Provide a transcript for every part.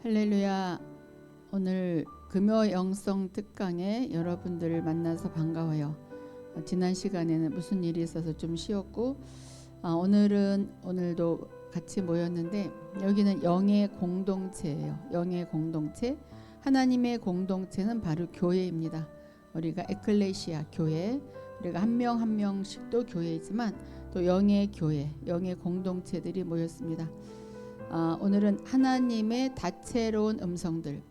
할렐루야. 오늘 금요 영성 특강에 여러분들을 만나서 반가워요. 지난 시간에는 무슨 일이 있어서 좀 쉬었고 오늘도 같이 모였는데 여기는 영의 공동체예요. 영의 공동체. 하나님의 공동체는 바로 교회입니다. 우리가 에클레시아 교회, 우리가 한 명 한 명씩도 교회이지만 또 영의 교회, 영의 공동체들이 모였습니다. 오늘은 하나님의 다채로운 음성들.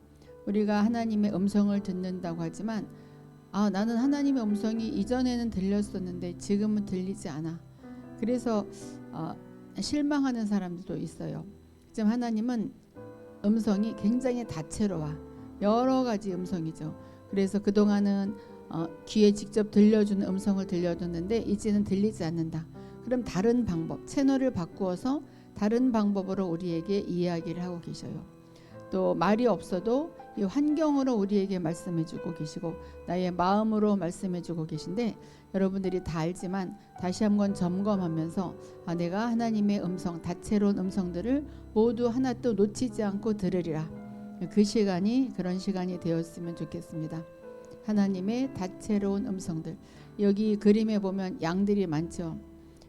우리가 하나님의 음성을 듣는다고 하지만 나는 하나님의 음성이 이전에는 들렸었는데 지금은 들리지 않아. 그래서 실망하는 사람들도 있어요. 지금 하나님은 음성이 굉장히 다채로워. 여러 가지 음성이죠. 그래서 그동안은 귀에 직접 들려주는 음성을 들려줬는데 이제는 들리지 않는다. 그럼 다른 방법, 채널을 바꾸어서 다른 방법으로 우리에게 이야기를 하고 계셔요. 또 말이 없어도 이 환경으로 우리에게 말씀해주고 계시고 나의 마음으로 말씀해주고 계신데 여러분들이 다 알지만 다시 한번 점검하면서 내가 하나님의 음성, 다채로운 음성들을 모두 하나도 놓치지 않고 들으리라. 그런 시간이 되었으면 좋겠습니다. 하나님의 다채로운 음성들. 여기 그림에 보면 양들이 많죠.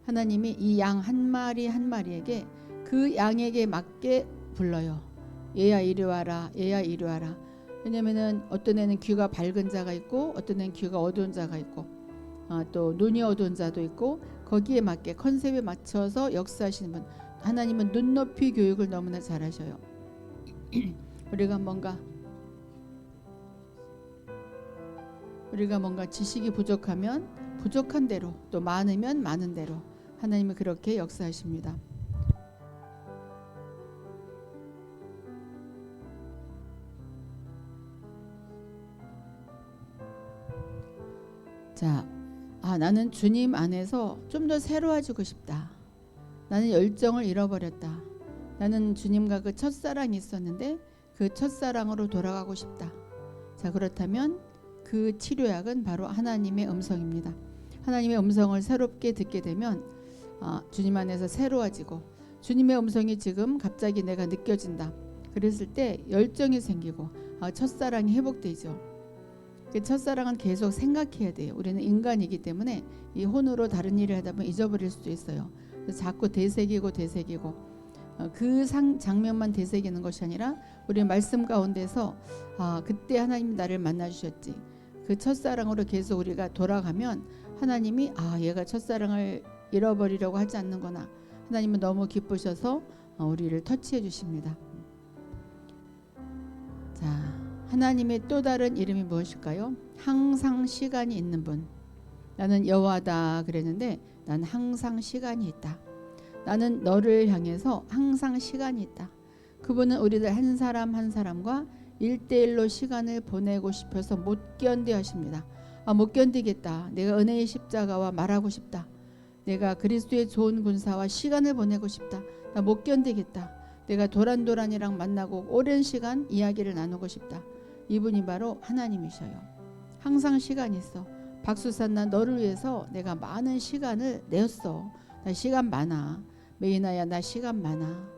하나님이 이 양 한 마리 한 마리에게 그 양에게 맞게 불러요. 얘야 이리 와라, 얘야 이리 와라. 왜냐면은 어떤 애는 귀가 밝은 자가 있고 어떤 애는 귀가 어두운 자가 있고 또 눈이 어두운 자도 있고 거기에 맞게 컨셉에 맞춰서 역사하시는 분. 하나님은 눈높이 교육을 너무나 잘하셔요. 우리가 뭔가 지식이 부족하면 부족한 대로 또 많으면 많은 대로 하나님은 그렇게 역사하십니다. 자, 나는 주님 안에서 좀 더 새로워지고 싶다. 나는 열정을 잃어버렸다. 나는 주님과 그 첫사랑이 있었는데 그 첫사랑으로 돌아가고 싶다. 자, 그렇다면 그 치료약은 바로 하나님의 음성입니다. 하나님의 음성을 새롭게 듣게 되면 주님 안에서 새로워지고 주님의 음성이 지금 갑자기 내가 느껴진다. 그랬을 때 열정이 생기고 첫사랑이 회복되죠. 그 첫사랑은 계속 생각해야 돼요. 우리는 인간이기 때문에 이 혼으로 다른 일을 하다 보면 잊어버릴 수도 있어요. 자꾸 되새기고 그 장면만 되새기는 것이 아니라 우리 말씀 가운데서 그때 하나님이 나를 만나주셨지. 그 첫사랑으로 계속 우리가 돌아가면 하나님이 얘가 첫사랑을 잃어버리려고 하지 않는구나. 하나님은 너무 기쁘셔서 우리를 터치해 주십니다. 자, 하나님의 또 다른 이름이 무엇일까요? 항상 시간이 있는 분. 나는 여호와다 그랬는데 난 항상 시간이 있다. 나는 너를 향해서 항상 시간이 있다. 그분은 우리들 한 사람 한 사람과 1대1로 시간을 보내고 싶어서 못 견뎌 하십니다. 못 견디겠다. 내가 은혜의 십자가와 말하고 싶다. 내가 그리스도의 좋은 군사와 시간을 보내고 싶다. 나 못 견디겠다. 내가 도란도란이랑 만나고 오랜 시간 이야기를 나누고 싶다. 이분이 바로 하나님이셔요. 항상 시간이 있어. 박수산 나 너를 위해서 내가 많은 시간을 내었어. 나 시간 많아. 메이나야 나 시간 많아.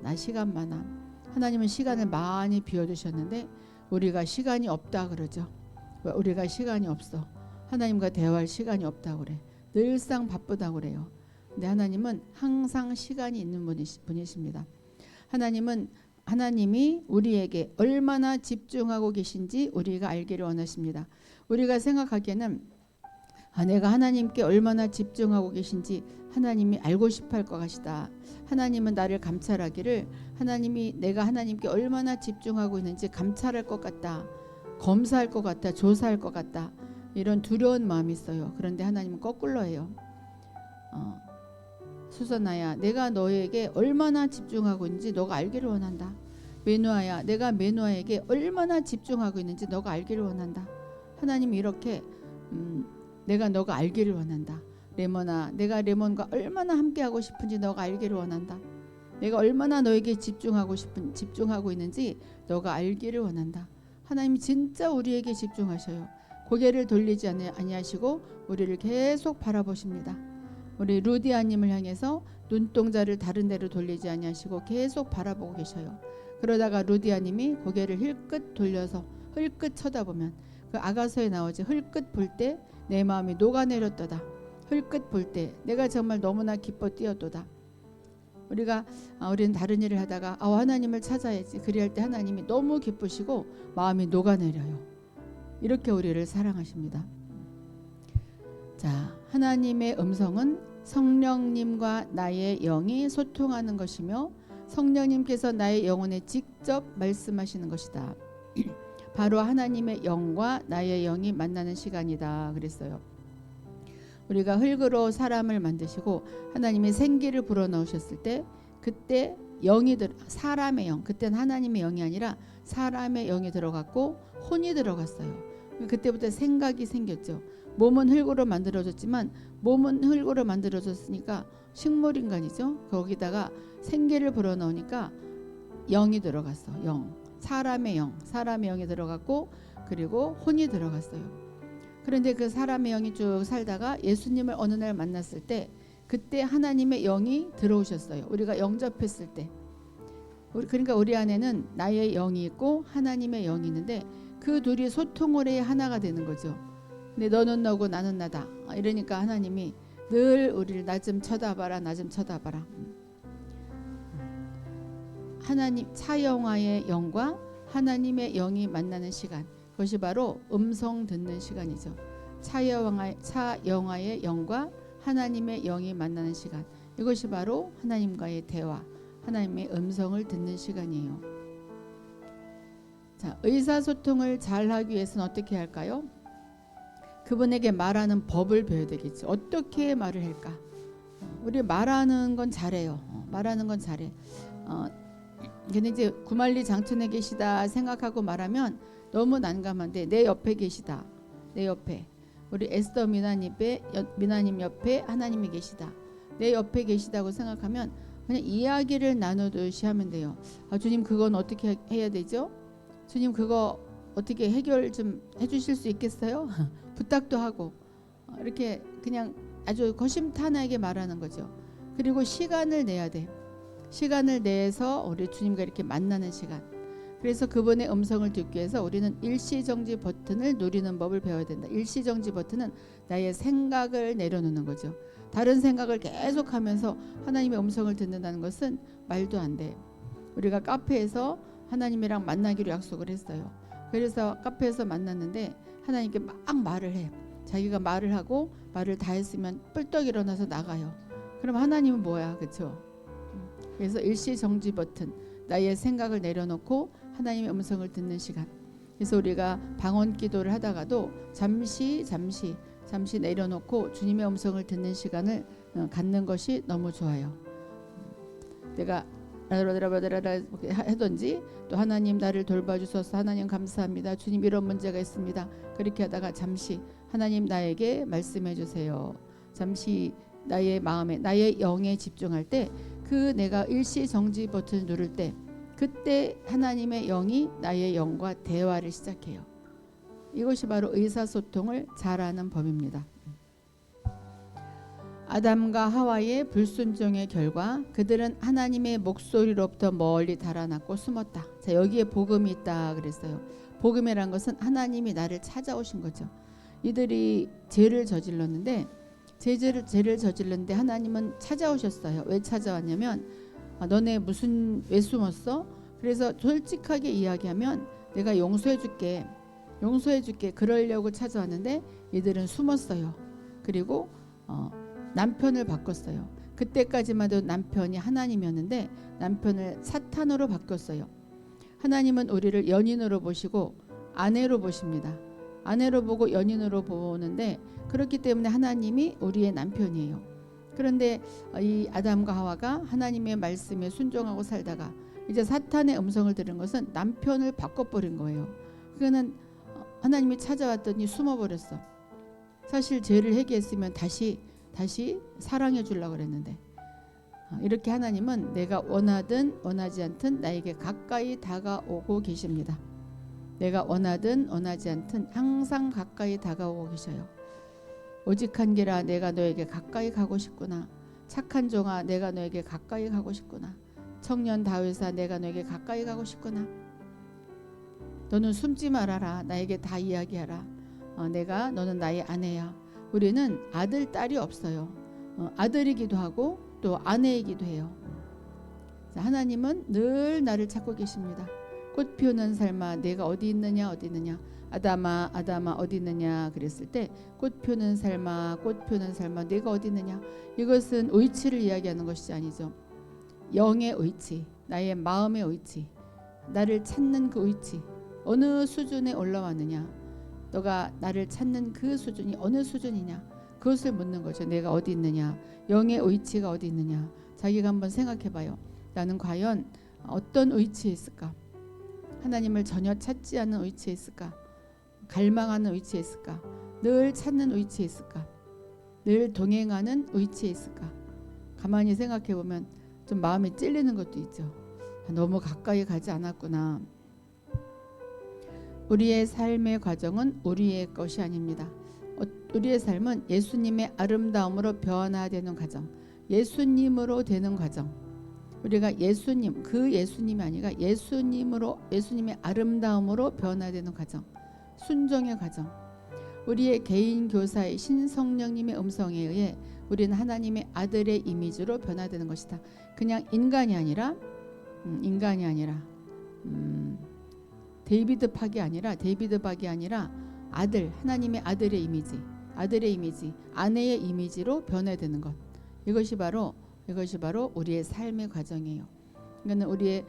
나 시간 많아. 하나님은 시간을 많이 비워두셨는데 우리가 시간이 없다 그러죠. 우리가 시간이 없어. 하나님과 대화할 시간이 없다고 그래. 늘상 바쁘다고 그래요. 근데 하나님은 항상 시간이 있는 분이십니다. 하나님이 우리에게 얼마나 집중하고 계신지 우리가 알기를 원하십니다. 우리가 생각하기에는 내가 하나님께 얼마나 집중하고 계신지 하나님이 알고 싶어 할 것 같다. 하나님은 나를 감찰하기를 내가 하나님께 얼마나 집중하고 있는지 감찰할 것 같다. 검사할 것 같다. 조사할 것 같다. 이런 두려운 마음이 있어요. 그런데 하나님은 거꾸로 해요. 수선아야 내가 너에게 얼마나 집중하고 있는지 너가 알기를 원한다. 메누아야 내가 메누아에게 얼마나 집중하고 있는지 너가 알기를 원한다. 하나님이 이렇게 내가 너가 알기를 원한다. 레몬아 내가 레몬과 얼마나 함께하고 싶은지 너가 알기를 원한다. 내가 얼마나 너에게 집중하고 있는지 너가 알기를 원한다. 하나님이 진짜 우리에게 집중하셔요. 고개를 돌리지 아니하시고 우리를 계속 바라보십니다. 우리 루디아님을 향해서 눈동자를 다른 데로 돌리지 아니하시고 계속 바라보고 계셔요. 그러다가 루디아님이 고개를 힐끗 돌려서 흘끗 쳐다보면 그 아가서에 나오지. 흘끗 볼 때 내 마음이 녹아내렸도다. 흘끗 볼 때 내가 정말 너무나 기뻐 뛰었도다. 우리는 다른 일을 하다가 하나님을 찾아야지. 그리할 때 하나님이 너무 기쁘시고 마음이 녹아내려요. 이렇게 우리를 사랑하십니다. 자, 하나님의 음성은 성령님과 나의 영이 소통하는 것이며 성령님께서 나의 영혼에 직접 말씀하시는 것이다. 바로 하나님의 영과 나의 영이 만나는 시간이다 그랬어요. 우리가 흙으로 사람을 만드시고 하나님이 생기를 불어넣으셨을 때 그때 사람의 영, 그때는 하나님의 영이 아니라 사람의 영이 들어갔고 혼이 들어갔어요. 그때부터 생각이 생겼죠. 몸은 흙으로 만들어졌지만 몸은 흙으로 만들어졌으니까 식물인간이죠. 거기다가 생기를 불어넣으니까 영이 들어갔어. 사람의 영이 들어갔고 그리고 혼이 들어갔어요. 그런데 그 사람의 영이 쭉 살다가 예수님을 어느 날 만났을 때 그때 하나님의 영이 들어오셨어요. 우리가 영접했을 때. 그러니까 우리 안에는 나의 영이 있고 하나님의 영이 있는데 그 둘이 소통을 해야 하나가 되는 거죠. 근데 너는 너고 나는 나다. 이러니까 하나님이 늘 우리를 나 좀 쳐다봐라. 하나님 차영화의 영과 하나님의 영이 만나는 시간. 그것이 바로 음성 듣는 시간이죠. 차영화의 영과 하나님의 영이 만나는 시간. 이것이 바로 하나님과의 대화, 하나님의 음성을 듣는 시간이에요. 자, 의사소통을 잘하기 위해서는 어떻게 할까요? 그분에게 말하는 법을 배워야 되겠죠. 어떻게 말을 할까? 우리 말하는 건 잘해요. 말하는 건 잘해. 근데 이제 구말리 장천에 계시다 생각하고 말하면 너무 난감한데 내 옆에 계시다. 내 옆에. 우리 에스더 미나님 옆에 하나님이 계시다. 내 옆에 계시다고 생각하면 그냥 이야기를 나누듯이 하면 돼요. 주님 그건 어떻게 해야 되죠? 주님 그거 어떻게 해결 좀 해주실 수 있겠어요? 부탁도 하고 이렇게 그냥 아주 거심탄하게 말하는 거죠. 그리고 시간을 내야 돼. 시간을 내서 우리 주님과 이렇게 만나는 시간. 그래서 그분의 음성을 듣기 위해서 우리는 일시정지 버튼을 누리는 법을 배워야 된다. 일시정지 버튼은 나의 생각을 내려놓는 거죠. 다른 생각을 계속하면서 하나님의 음성을 듣는다는 것은 말도 안 돼. 우리가 카페에서 하나님이랑 만나기로 약속을 했어요. 그래서 카페에서 만났는데 하나님께 막 말을 해. 자기가 말을 하고 말을 다 했으면 뿔떡 일어나서 나가요. 그럼 하나님은 뭐야, 그렇죠? 그래서 일시정지 버튼, 나의 생각을 내려놓고 하나님의 음성을 듣는 시간. 그래서 우리가 방언 기도를 하다가도 잠시 내려놓고 주님의 음성을 듣는 시간을 갖는 것이 너무 좋아요. 내가 하든지 또 하나님 나를 돌봐주셔서 하나님 감사합니다. 주님 이런 문제가 있습니다. 그렇게 하다가 잠시 하나님 나에게 말씀해 주세요. 잠시 나의 마음에 나의 영에 집중할 때 그 내가 일시정지 버튼을 누를 때 그때 하나님의 영이 나의 영과 대화를 시작해요. 이것이 바로 의사소통을 잘하는 법입니다. 아담과 하와의 불순종의 결과 그들은 하나님의 목소리로부터 멀리 달아났고 숨었다. 자, 여기에 복음이 있다 그랬어요. 복음이란 것은 하나님이 나를 찾아오신 거죠. 이들이 죄를 저질렀는데 하나님은 찾아오셨어요. 왜 찾아왔냐면 너네 왜 숨었어? 그래서 솔직하게 이야기하면 내가 용서해 줄게. 그러려고 찾아왔는데 이들은 숨었어요. 그리고 남편을 바꿨어요. 그때까지만 해도 남편이 하나님이었는데 남편을 사탄으로 바꿨어요. 하나님은 우리를 연인으로 보시고 아내로 보십니다. 아내로 보고 연인으로 보는데 그렇기 때문에 하나님이 우리의 남편이에요. 그런데 이 아담과 하와가 하나님의 말씀에 순종하고 살다가 이제 사탄의 음성을 들은 것은 남편을 바꿔버린 거예요. 그거는 하나님이 찾아왔더니 숨어버렸어. 사실 죄를 회개했으면 다시 사랑해 주려고 그랬는데 이렇게 하나님은 내가 원하든 원하지 않든 나에게 가까이 다가오고 계십니다. 내가 원하든 원하지 않든 항상 가까이 다가오고 계셔요. 오직한 개라 내가 너에게 가까이 가고 싶구나. 착한 종아 내가 너에게 가까이 가고 싶구나. 청년 다윗아, 내가 너에게 가까이 가고 싶구나. 너는 숨지 말아라. 나에게 다 이야기하라. 너는 나의 아내야. 우리는 아들, 딸이 없어요. 아들이기도 하고 또 아내이기도 해요. 하나님은 늘 나를 찾고 계십니다. 꽃 피우는 삶아, 내가 어디 있느냐, 어디 있느냐. 아담아, 아담아, 어디 있느냐 그랬을 때 꽃 피우는 삶아, 꽃 피우는 삶아, 내가 어디 있느냐. 이것은 의치를 이야기하는 것이 아니죠. 영의 의치, 나의 마음의 의치, 나를 찾는 그 의치, 어느 수준에 올라왔느냐, 너가 나를 찾는 그 수준이 어느 수준이냐, 그것을 묻는 거죠. 내가 어디 있느냐, 영의 의치가 어디 있느냐. 자기가 한번 생각해봐요. 나는 과연 어떤 의치에 있을까? 하나님을 전혀 찾지 않는 의치에 있을까? 갈망하는 의치에 있을까? 늘 찾는 의치에 있을까? 늘 동행하는 의치에 있을까? 가만히 생각해보면 좀 마음이 찔리는 것도 있죠. 너무 가까이 가지 않았구나. 우리의 삶의 과정은 우리의 것이 아닙니다. 우리의 삶은 예수님의 아름다움으로 변화되는 과정, 예수님으로 되는 과정. 우리가 예수님, 그 예수님이 아니라 예수님의 아름다움으로 변화되는 과정, 순종의 과정. 우리의 개인 교사의 신성령님의 음성에 의해 우리는 하나님의 아들의 이미지로 변화되는 것이다. 그냥 인간이 아니라 데이비드 박이 아니라 아들, 하나님의 아들의 이미지, 아내의 이미지로 변화되는 것. 이것이 바로 우리의 삶의 과정이에요. 그러니까 우리의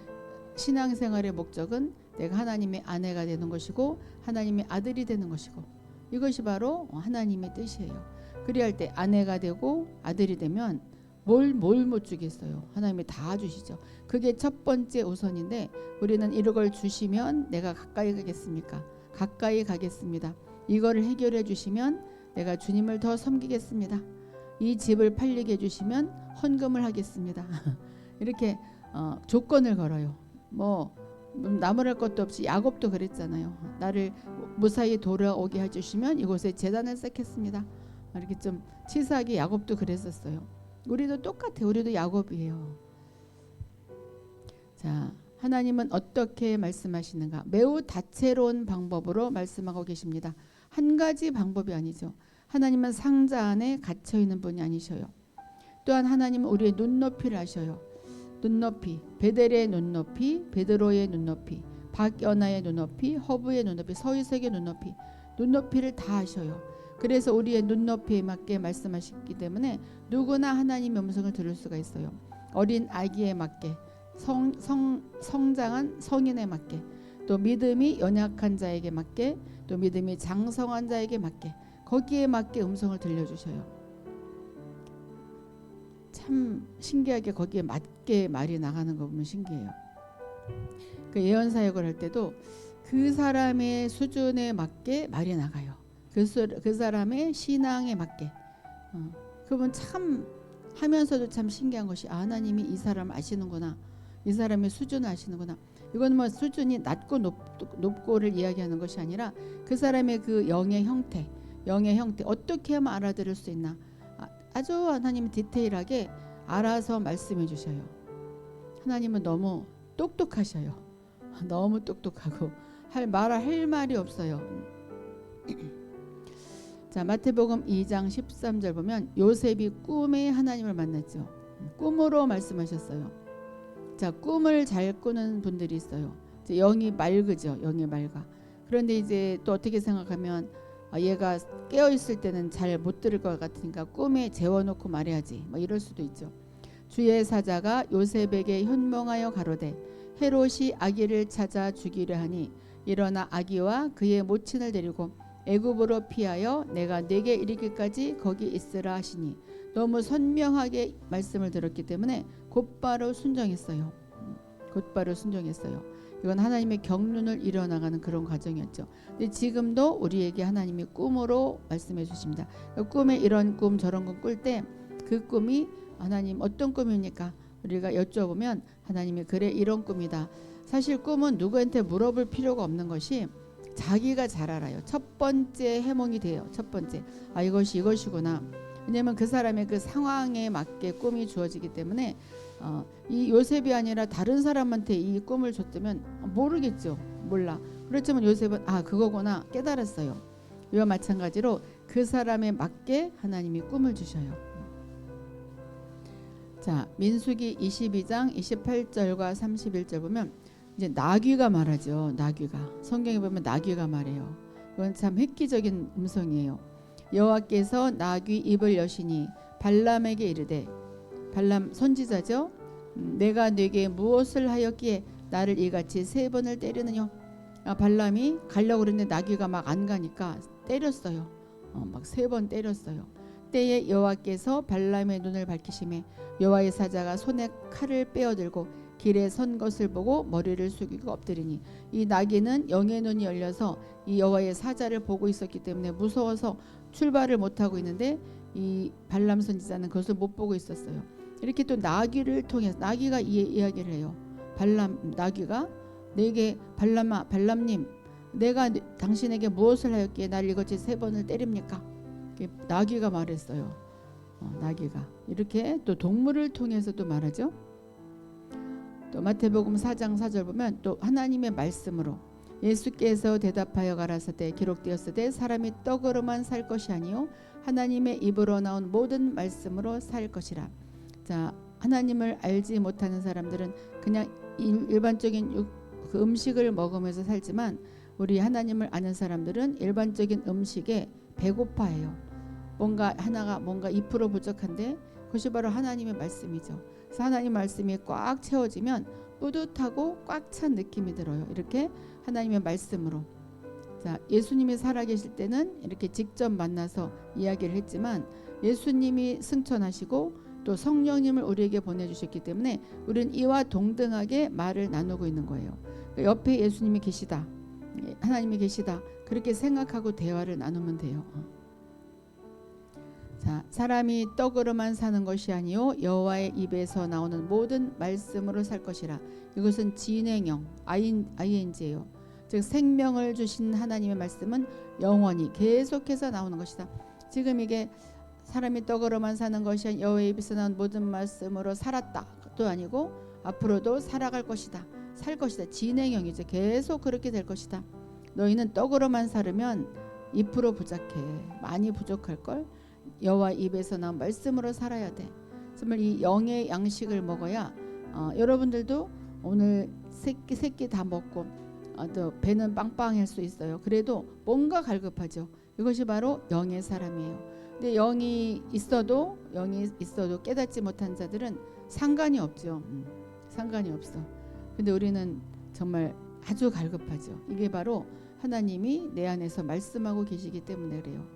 신앙생활의 목적은 내가 하나님의 아내가 되는 것이고 하나님의 아들이 되는 것이고, 이것이 바로 하나님의 뜻이에요. 그리할 때 아내가 되고 아들이 되면 뭘 못 주겠어요. 하나님이 다 주시죠. 그게 첫 번째 우선인데, 우리는 이걸 주시면 내가 가까이 가겠습니까? 가까이 가겠습니다. 이거를 해결해 주시면 내가 주님을 더 섬기겠습니다. 이 집을 팔리게 해주시면 헌금을 하겠습니다. 이렇게 조건을 걸어요. 나무랄 것도 없이 야곱도 그랬잖아요. 나를 무사히 돌아오게 해주시면 이곳에 제단을 쌓겠습니다. 이렇게 좀 치사하게 야곱도 그랬었어요. 우리도 똑같아요. 우리도 야곱이에요. 자, 하나님은 어떻게 말씀하시는가? 매우 다채로운 방법으로 말씀하고 계십니다. 한 가지 방법이 아니죠. 하나님은 상자 안에 갇혀 있는 분이 아니셔요. 또한 하나님은 우리의 눈높이를 아셔요. 눈높이, 베델의 눈높이, 베드로의 눈높이, 박연아의 눈높이, 허브의 눈높이, 서유석의 눈높이를 다 아셔요. 그래서 우리의 눈높이에 맞게 말씀하시기 때문에 누구나 하나님의 음성을 들을 수가 있어요. 어린 아기에 맞게, 성장한 성인에 맞게, 또 믿음이 연약한 자에게 맞게, 또 믿음이 장성한 자에게 맞게, 거기에 맞게 음성을 들려주셔요. 참 신기하게 거기에 맞게 말이 나가는 거 보면 신기해요. 그 예언 사역을 할 때도 그 사람의 수준에 맞게 말이 나가요. 그 사람의 신앙에 맞게. 그러면 참 하면서도 참 신기한 것이, 하나님이 이 사람을 아시는구나, 이 사람의 수준을 아시는구나. 이건 뭐 수준이 낮고 높고를 이야기하는 것이 아니라 그 사람의 그 영의 형태 어떻게 하면 알아들을 수 있나, 아주 하나님이 디테일하게 알아서 말씀해 주셔요. 하나님은 너무 똑똑하셔요. 너무 똑똑하고 할 말이 없어요. 자, 마태복음 2장 13절 보면 요셉이 꿈에 하나님을 만났죠. 꿈으로 말씀하셨어요. 자, 꿈을 잘 꾸는 분들이 있어요. 영이 맑으죠. 영이 맑아. 그런데 이제 또 어떻게 생각하면 얘가 깨어 있을 때는 잘 못 들을 것 같으니까 꿈에 재워놓고 말해야지, 이럴 수도 있죠. 주의 사자가 요셉에게 현몽하여 가로되 헤롯이 아기를 찾아 죽이려 하니 일어나 아기와 그의 모친을 데리고 애굽으로 피하여 내가 네게 이르기까지 거기 있으라 하시니, 너무 선명하게 말씀을 들었기 때문에 곧바로 순종했어요. 이건 하나님의 경륜을 이뤄나가는 그런 과정이었죠. 근데 지금도 우리에게 하나님이 꿈으로 말씀해 주십니다. 꿈에 이런 꿈 저런 꿈 꿀 때 그 꿈이 하나님 어떤 꿈입니까? 우리가 여쭤보면 하나님이 그래 이런 꿈이다. 사실 꿈은 누구한테 물어볼 필요가 없는 것이 자기가 잘 알아요. 첫 번째 해몽이 돼요. 첫 번째, 이것이 이것이구나. 왜냐하면 그 사람의 그 상황에 맞게 꿈이 주어지기 때문에 이 요셉이 아니라 다른 사람한테 이 꿈을 줬다면 모르겠죠. 몰라. 그렇지만 요셉은 그거구나 깨달았어요. 이와 마찬가지로 그 사람에 맞게 하나님이 꿈을 주셔요. 자, 민수기 22장 28절과 31절 보면 이제 나귀가 말하죠. 나귀가 성경에 보면 나귀가 말해요. 이건 참 획기적인 음성이에요. 여호와께서 나귀 입을 여시니 발람에게 이르되, 발람 선지자죠. 내가 네게 무엇을 하였기에 나를 이같이 3번을 때리느냐. 발람이 가려고 그랬는데 나귀가 막 안 가니까 때렸어요. 막 3번 때렸어요. 때에 여호와께서 발람의 눈을 밝히시매 여호와의 사자가 손에 칼을 빼어들고 길에 선 것을 보고 머리를 숙이고 엎드리니, 이 나귀는 영의 눈이 열려서 이 여호와의 사자를 보고 있었기 때문에 무서워서 출발을 못하고 있는데 이 발람 선지자는 그것을 못 보고 있었어요. 이렇게 또 나귀를 통해서 나귀가 이야기를 해요. 나귀가 내게 발람님 내가 당신에게 무엇을 하였기에 나를 이것이 3번을 때립니까? 나귀가 말했어요. 나귀가 이렇게 또 동물을 통해서도 말하죠. 또 마태복음 4장 4절 보면 또 하나님의 말씀으로 예수께서 대답하여 가라사대 기록되었으되 사람이 떡으로만 살 것이 아니요 하나님의 입으로 나온 모든 말씀으로 살 것이라. 자, 하나님을 알지 못하는 사람들은 그냥 일반적인 그 음식을 먹으면서 살지만 우리 하나님을 아는 사람들은 일반적인 음식에 배고파해요. 뭔가 2% 부족한데 그것이 바로 하나님의 말씀이죠. 그래서 하나님 말씀이 꽉 채워지면 뿌듯하고 꽉 찬 느낌이 들어요. 이렇게 하나님의 말씀으로. 자, 예수님이 살아계실 때는 이렇게 직접 만나서 이야기를 했지만 예수님이 승천하시고 또 성령님을 우리에게 보내주셨기 때문에 우리는 이와 동등하게 말을 나누고 있는 거예요. 옆에 예수님이 계시다, 하나님이 계시다, 그렇게 생각하고 대화를 나누면 돼요. 자, 사람이 떡으로만 사는 것이 아니요 여호와의 입에서 나오는 모든 말씀으로 살 것이라. 이것은 진행형 ing예요. 즉 생명을 주신 하나님의 말씀은 영원히 계속해서 나오는 것이다. 지금 이게 사람이 떡으로만 사는 것이 아니라 여호와의 입에서 나온 모든 말씀으로 살았다도 아니고 앞으로도 살아갈 것이다, 살 것이다. 진행형이죠. 계속 그렇게 될 것이다. 너희는 떡으로만 살으면 2% 부족해, 많이 부족할걸. 여호와 입에서 나온 말씀으로 살아야 돼. 정말 이 영의 양식을 먹어야 여러분들도 오늘 세끼 다 먹고 또 배는 빵빵할 수 있어요. 그래도 뭔가 갈급하죠. 이것이 바로 영의 사람이에요. 근데 영이 있어도 깨닫지 못한 자들은 상관이 없죠. 상관이 없어. 근데 우리는 정말 아주 갈급하죠. 이게 바로 하나님이 내 안에서 말씀하고 계시기 때문에 그래요.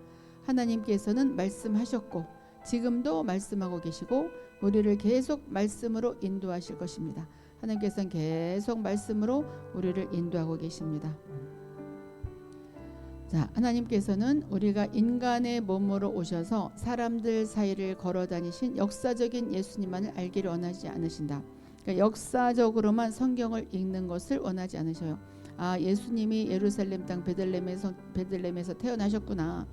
하나님께서는 말씀하셨고 지금도 말씀하고 계시고 우리를 계속 말씀으로 인도하실 것입니다. 하나님께서는 계속 말씀으로 우리를 인도하고 계십니다. 자, 하나님께서는 우리가 인간의 몸으로 오셔서 사람들 사이를 걸어 다니신 역사적인 예수님만을 알기를 원하지 않으신다. 그러니까 역사적으로만 성경을 읽는 것을 원하지 않으셔요. 예수님이 예루살렘 땅 베들레헴에서 태어나셨구나.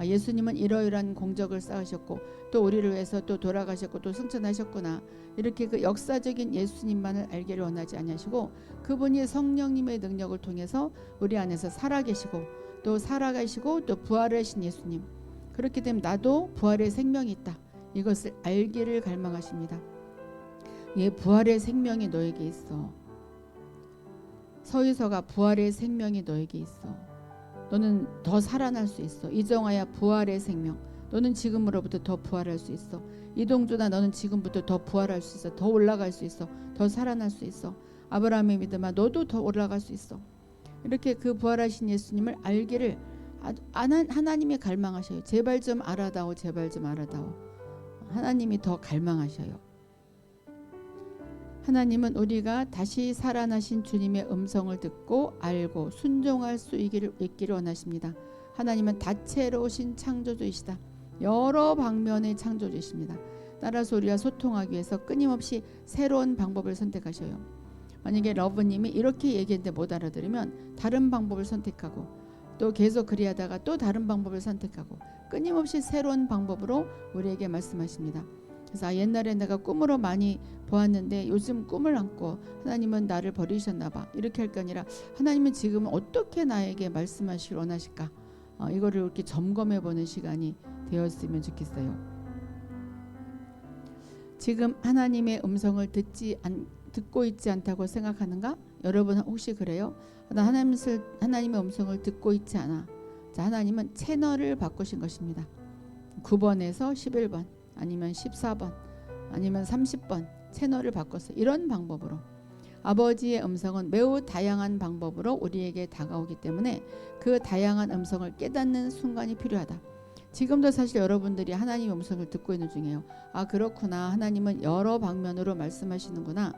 예수님은 이러이러한 공적을 쌓으셨고 또 우리를 위해서 또 돌아가셨고 또 승천하셨구나. 이렇게 그 역사적인 예수님만을 알기를 원하지 아니하시고 그분이 성령님의 능력을 통해서 우리 안에서 살아계시고 또 살아가시고 또 부활하신 예수님. 그렇기 때문에 나도 부활의 생명이 있다, 이것을 알기를 갈망하십니다. 부활의 생명이 너에게 있어. 서유서가 부활의 생명이 너에게 있어. 너는 더 살아날 수 있어. 이정아야 부활의 생명. 너는 지금으로부터 더 부활할 수 있어. 이동주나 너는 지금부터 더 부활할 수 있어. 더 올라갈 수 있어. 더 살아날 수 있어. 아브라함의 믿음아 너도 더 올라갈 수 있어. 이렇게 그 부활하신 예수님을 알기를 하나님이 갈망하셔요. 제발 좀 알아다오, 제발 좀 알아다오. 하나님이 더 갈망하셔요. 하나님은 우리가 다시 살아나신 주님의 음성을 듣고 알고 순종할 수 있기를 원하십니다. 하나님은 다채로우신 창조주이시다. 여러 방면의 창조주이십니다. 따라서 우리와 소통하기 위해서 끊임없이 새로운 방법을 선택하셔요. 만약에 러브님이 이렇게 얘기했는데 못 알아들으면 다른 방법을 선택하고 또 계속 그리하다가 또 다른 방법을 선택하고 끊임없이 새로운 방법으로 우리에게 말씀하십니다. 그래서 옛날에 내가 꿈으로 많이 보았는데 요즘 꿈을 안 꿔. 하나님은 나를 버리셨나 봐. 이렇게 할 게 아니라 하나님은 지금 어떻게 나에게 말씀하시길 원하실까? 이거를 이렇게 점검해 보는 시간이 되었으면 좋겠어요. 지금 하나님의 음성을 듣고 있지 않다고 생각하는가? 여러분 혹시 그래요? 나 하나님의 음성을 듣고 있지 않아. 자, 하나님은 채널을 바꾸신 것입니다. 9번에서 11번 아니면 14번 아니면 30번 채널을 바꿨어요. 이런 방법으로 아버지의 음성은 매우 다양한 방법으로 우리에게 다가오기 때문에 그 다양한 음성을 깨닫는 순간이 필요하다. 지금도 사실 여러분들이 하나님의 음성을 듣고 있는 중이에요. 아, 그렇구나. 하나님은 여러 방면으로 말씀하시는구나.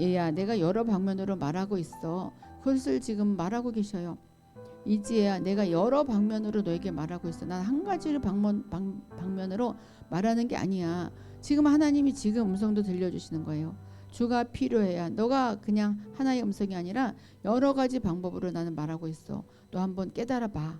얘야, 내가 여러 방면으로 말하고 있어. 그것을 지금 말하고 계셔요. 이지혜야, 내가 여러 방면으로 너에게 말하고 있어. 난 한 가지를 방면으로 말하는 게 아니야. 지금 하나님이 지금 음성도 들려주시는 거예요. 주가 필요해야 너가 그냥 하나의 음성이 아니라 여러 가지 방법으로 나는 말하고 있어. 너 한번 깨달아 봐.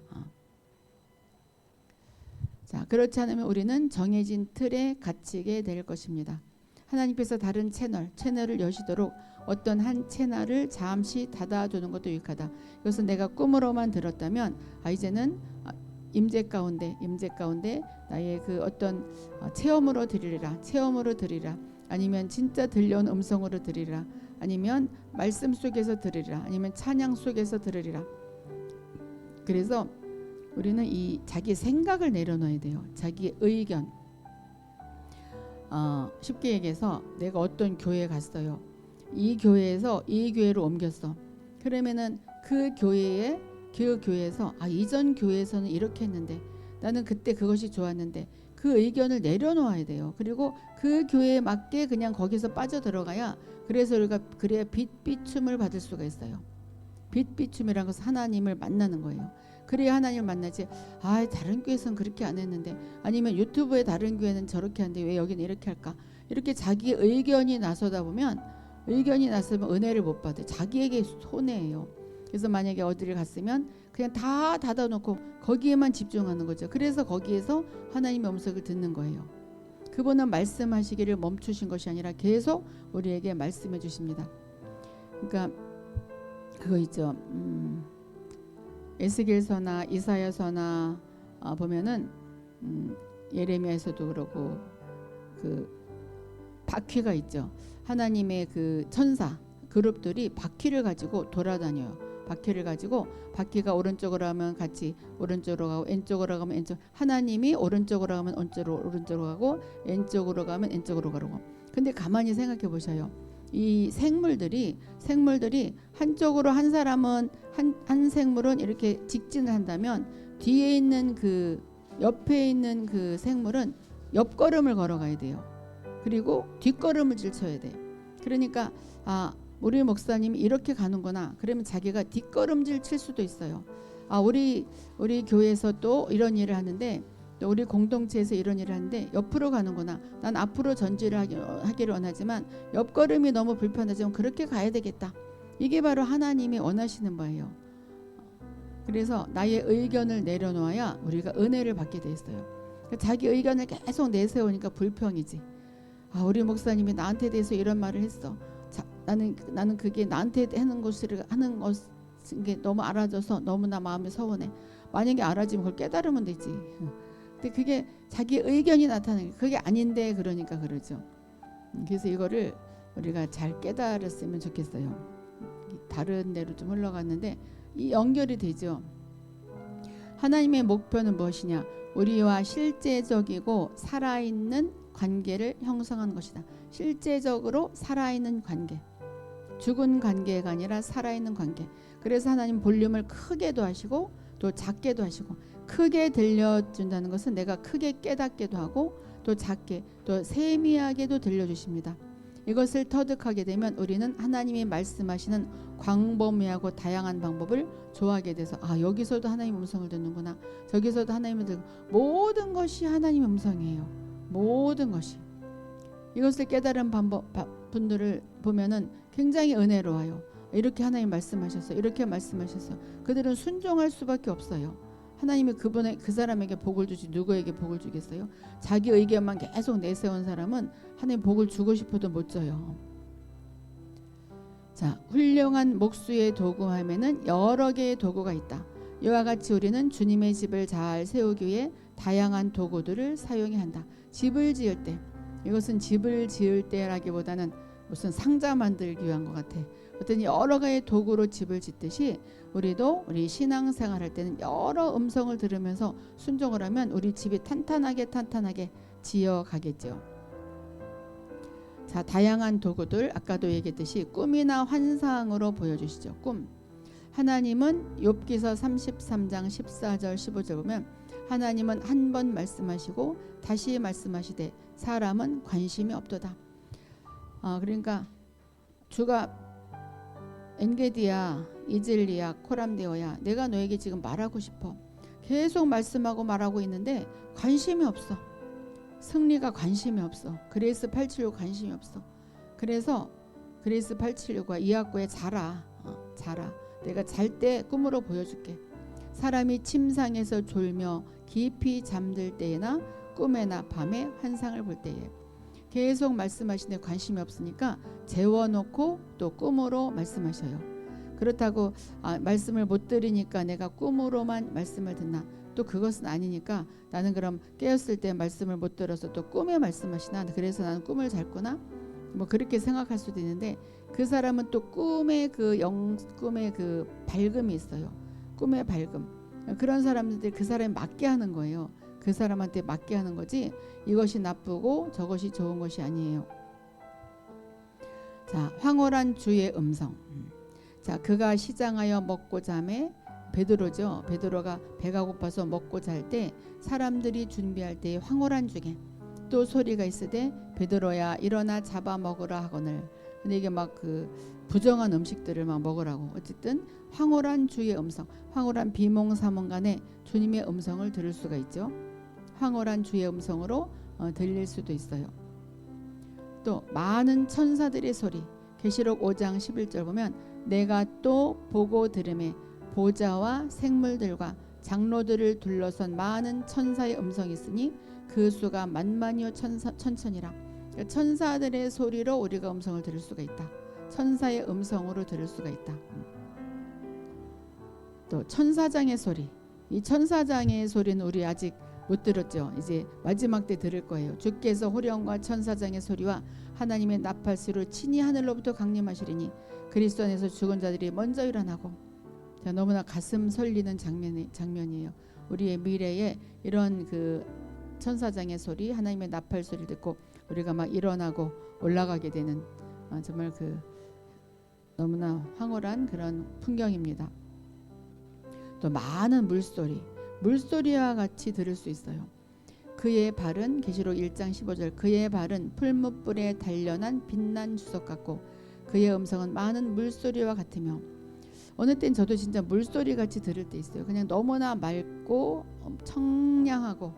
자, 그렇지 않으면 우리는 정해진 틀에 갇히게 될 것입니다. 하나님께서 다른 채널을 여시도록 어떤 한 채널을 잠시 닫아두는 것도 유익하다. 이것은 내가 꿈으로만 들었다면 이제는 임재 가운데 나의 그 어떤 체험으로 들으리라. 아니면 진짜 들려온 음성으로 들으리라. 아니면 말씀 속에서 들으리라. 아니면 찬양 속에서 들으리라. 그래서 우리는 이 자기 생각을 내려놓아야 돼요. 자기 의견. 쉽게 얘기해서 내가 어떤 교회에 갔어요. 이 교회에서 이 교회로 옮겼어. 그러면은 그 교회에서 이전 교회에서는 이렇게 했는데 나는 그때 그것이 좋았는데 그 의견을 내려놓아야 돼요. 그리고 그 교회에 맞게 그냥 거기서 빠져들어가야 그래서 우리가 그래야 빛비춤을 받을 수가 있어요. 빛비춤이라는 것은 하나님을 만나는 거예요. 그래야 하나님을 만나지. 다른 교회에서는 그렇게 안 했는데 아니면 유튜브에 다른 교회는 저렇게 하는데 왜 여기는 이렇게 할까? 이렇게 자기 의견이 나서면 은혜를 못 받아요. 자기에게 손해예요. 그래서 만약에 어디를 갔으면 그냥 다 닫아놓고 거기에만 집중하는 거죠. 그래서 거기에서 하나님의 음성을 듣는 거예요. 그분은 말씀하시기를 멈추신 것이 아니라 계속 우리에게 말씀해 주십니다. 그러니까 그거 있죠. 에스겔서나 이사야서나 보면은 예레미야에서도 그러고 그 바퀴가 있죠. 하나님의 그 천사 그룹들이 바퀴를 가지고 돌아다녀요. 바퀴가 오른쪽으로 가면 같이 오른쪽으로 가고 왼쪽으로 가면 왼쪽. 하나님이 오른쪽으로 가면 오른쪽으로 가고 왼쪽으로 가면 왼쪽으로 가고. 근데 가만히 생각해 보셔요. 이 생물들이 한쪽으로 한 사람은 한 생물은 이렇게 직진을 한다면 뒤에 있는 그 옆에 있는 그 생물은 옆걸음을 걸어가야 돼요. 그리고 뒷걸음을 쳐야 돼요. 그러니까 우리 목사님이 이렇게 가는구나. 그러면 자기가 뒷걸음질 칠 수도 있어요. 우리 교회에서 또 이런 일을 하는데 또 우리 공동체에서 이런 일을 하는데 옆으로 가는구나. 난 앞으로 전진을 하기를 원하지만 옆걸음이 너무 불편하지만 그렇게 가야 되겠다. 이게 바로 하나님이 원하시는 바예요. 그래서 나의 의견을 내려놓아야 우리가 은혜를 받게 돼 있어요. 자기 의견을 계속 내세우니까 불평이지. 우리 목사님이 나한테 대해서 이런 말을 했어. 나는 그게 나한테 하는 게 너무 알아져서 너무나 마음이 서운해. 만약에 알아지면 그걸 깨달으면 되지. 근데 그게 자기 의견이 나타나는 게 그게 아닌데 그러니까 그러죠. 그래서 이거를 우리가 잘 깨달았으면 좋겠어요. 다른 데로 좀 흘러갔는데 이 연결이 되죠. 하나님의 목표는 무엇이냐? 우리와 실제적이고 살아있는 관계를 형성하는 것이다. 실제적으로 살아있는 관계. 죽은 관계가 아니라 살아있는 관계. 그래서 하나님 볼륨을 크게도 하시고 또 작게도 하시고 크게 들려준다는 것은 내가 크게 깨닫게도 하고 또 작게 또 세미하게도 들려주십니다. 이것을 터득하게 되면 우리는 하나님이 말씀하시는 광범위하고 다양한 방법을 좋아하게 돼서 여기서도 하나님의 음성을 듣는구나. 저기서도 하나님을 듣고 모든 것이 하나님의 음성이에요. 모든 것이. 이것을 깨달은 분들을 보면은 굉장히 은혜로워요. 이렇게 하나님 말씀하셨어요. 이렇게 말씀하셨어요. 그들은 순종할 수밖에 없어요. 하나님이 그 사람에게 복을 주지 누구에게 복을 주겠어요? 자기 의견만 계속 내세운 사람은 하나님 복을 주고 싶어도 못 줘요. 자, 훌륭한 목수의 도구 하면은 여러 개의 도구가 있다. 이와 같이 우리는 주님의 집을 잘 세우기 위해 다양한 도구들을 사용해야 한다. 집을 지을 때, 이것은 집을 지을 때라기보다는 무슨 상자 만들기 위한 것 같아. 어떤 여러 가지 도구로 집을 짓듯이 우리도 우리 신앙생활 할 때는 여러 음성을 들으면서 순종을 하면 우리 집이 탄탄하게 지어가겠죠. 자, 다양한 도구들 아까도 얘기했듯이 꿈이나 환상으로 보여주시죠. 꿈. 하나님은 욥기서 33장 14절 15절 보면 하나님은 한 번 말씀하시고 다시 말씀하시되 사람은 관심이 없도다. 그러니까 주가 엔게디야, 이즐리야, 코람데오야, 내가 너에게 지금 말하고 싶어. 계속 말씀하고 말하고 있는데 관심이 없어. 승리가 관심이 없어. 그레이스 876 관심이 없어. 그래서 그레이스 876과 이학구에 자라. 내가 잘 때 꿈으로 보여줄게. 사람이 침상에서 졸며 깊이 잠들 때에나 꿈에나 밤에 환상을 볼 때에 계속 말씀하시는데 관심이 없으니까 재워놓고 또 꿈으로 말씀하셔요. 그렇다고 말씀을 못 들으니까 내가 꿈으로만 말씀을 듣나? 또 그것은 아니니까 나는 그럼 깨었을 때 말씀을 못 들어서 또 꿈에 말씀하시나? 그래서 나는 꿈을 잤구나? 뭐 그렇게 생각할 수도 있는데 그 사람은 또 꿈의 그 밝음이 있어요. 꿈의 밝음. 그런 사람들이 그 사람에 맞게 하는 거예요. 그 사람한테 맞게 하는 거지 이것이 나쁘고 저것이 좋은 것이 아니에요. 자, 황홀한 주의 음성. 자, 그가 시장하여 먹고 자매 베드로죠. 베드로가 배가 고파서 먹고 잘 때 사람들이 준비할 때 황홀한 중에 또 소리가 있으되 베드로야 일어나 잡아 먹으라 하거늘. 근데 이게 막 그 부정한 음식들을 막 먹으라고. 어쨌든 황홀한 주의 음성, 황홀한 비몽사몽간에 주님의 음성을 들을 수가 있죠. 황홀한 주의 음성으로 들릴 수도 있어요. 또 많은 천사들의 소리. 계시록 5장 11절 보면 내가 또 보고 들음에 보좌와 생물들과 장로들을 둘러선 많은 천사의 음성이 있으니 그 수가 만만이요 천천이라. 천사들의 소리로 우리가 음성을 들을 수가 있다. 천사의 음성으로 들을 수가 있다. 또 천사장의 소리. 이 천사장의 소리는 우리 아직 못 들었죠. 이제 마지막 때 들을 거예요. 주께서 호령과 천사장의 소리와 하나님의 나팔소리로 친히 하늘로부터 강림하시리니 그리스도 안에서 죽은 자들이 먼저 일어나고. 자, 너무나 가슴 설리는 장면이에요. 우리의 미래에 이런 그 천사장의 소리, 하나님의 나팔 소리를 듣고 우리가 막 일어나고 올라가게 되는 정말 그 너무나 황홀한 그런 풍경입니다. 또 많은 물소리와 같이 들을 수 있어요. 그의 발은 계시록 1장 15절 그의 발은 풀무불에 단련한 빛난 주석 같고 그의 음성은 많은 물소리와 같으며. 어느 땐 저도 진짜 물소리 같이 들을 때 있어요. 그냥 너무나 맑고 청량하고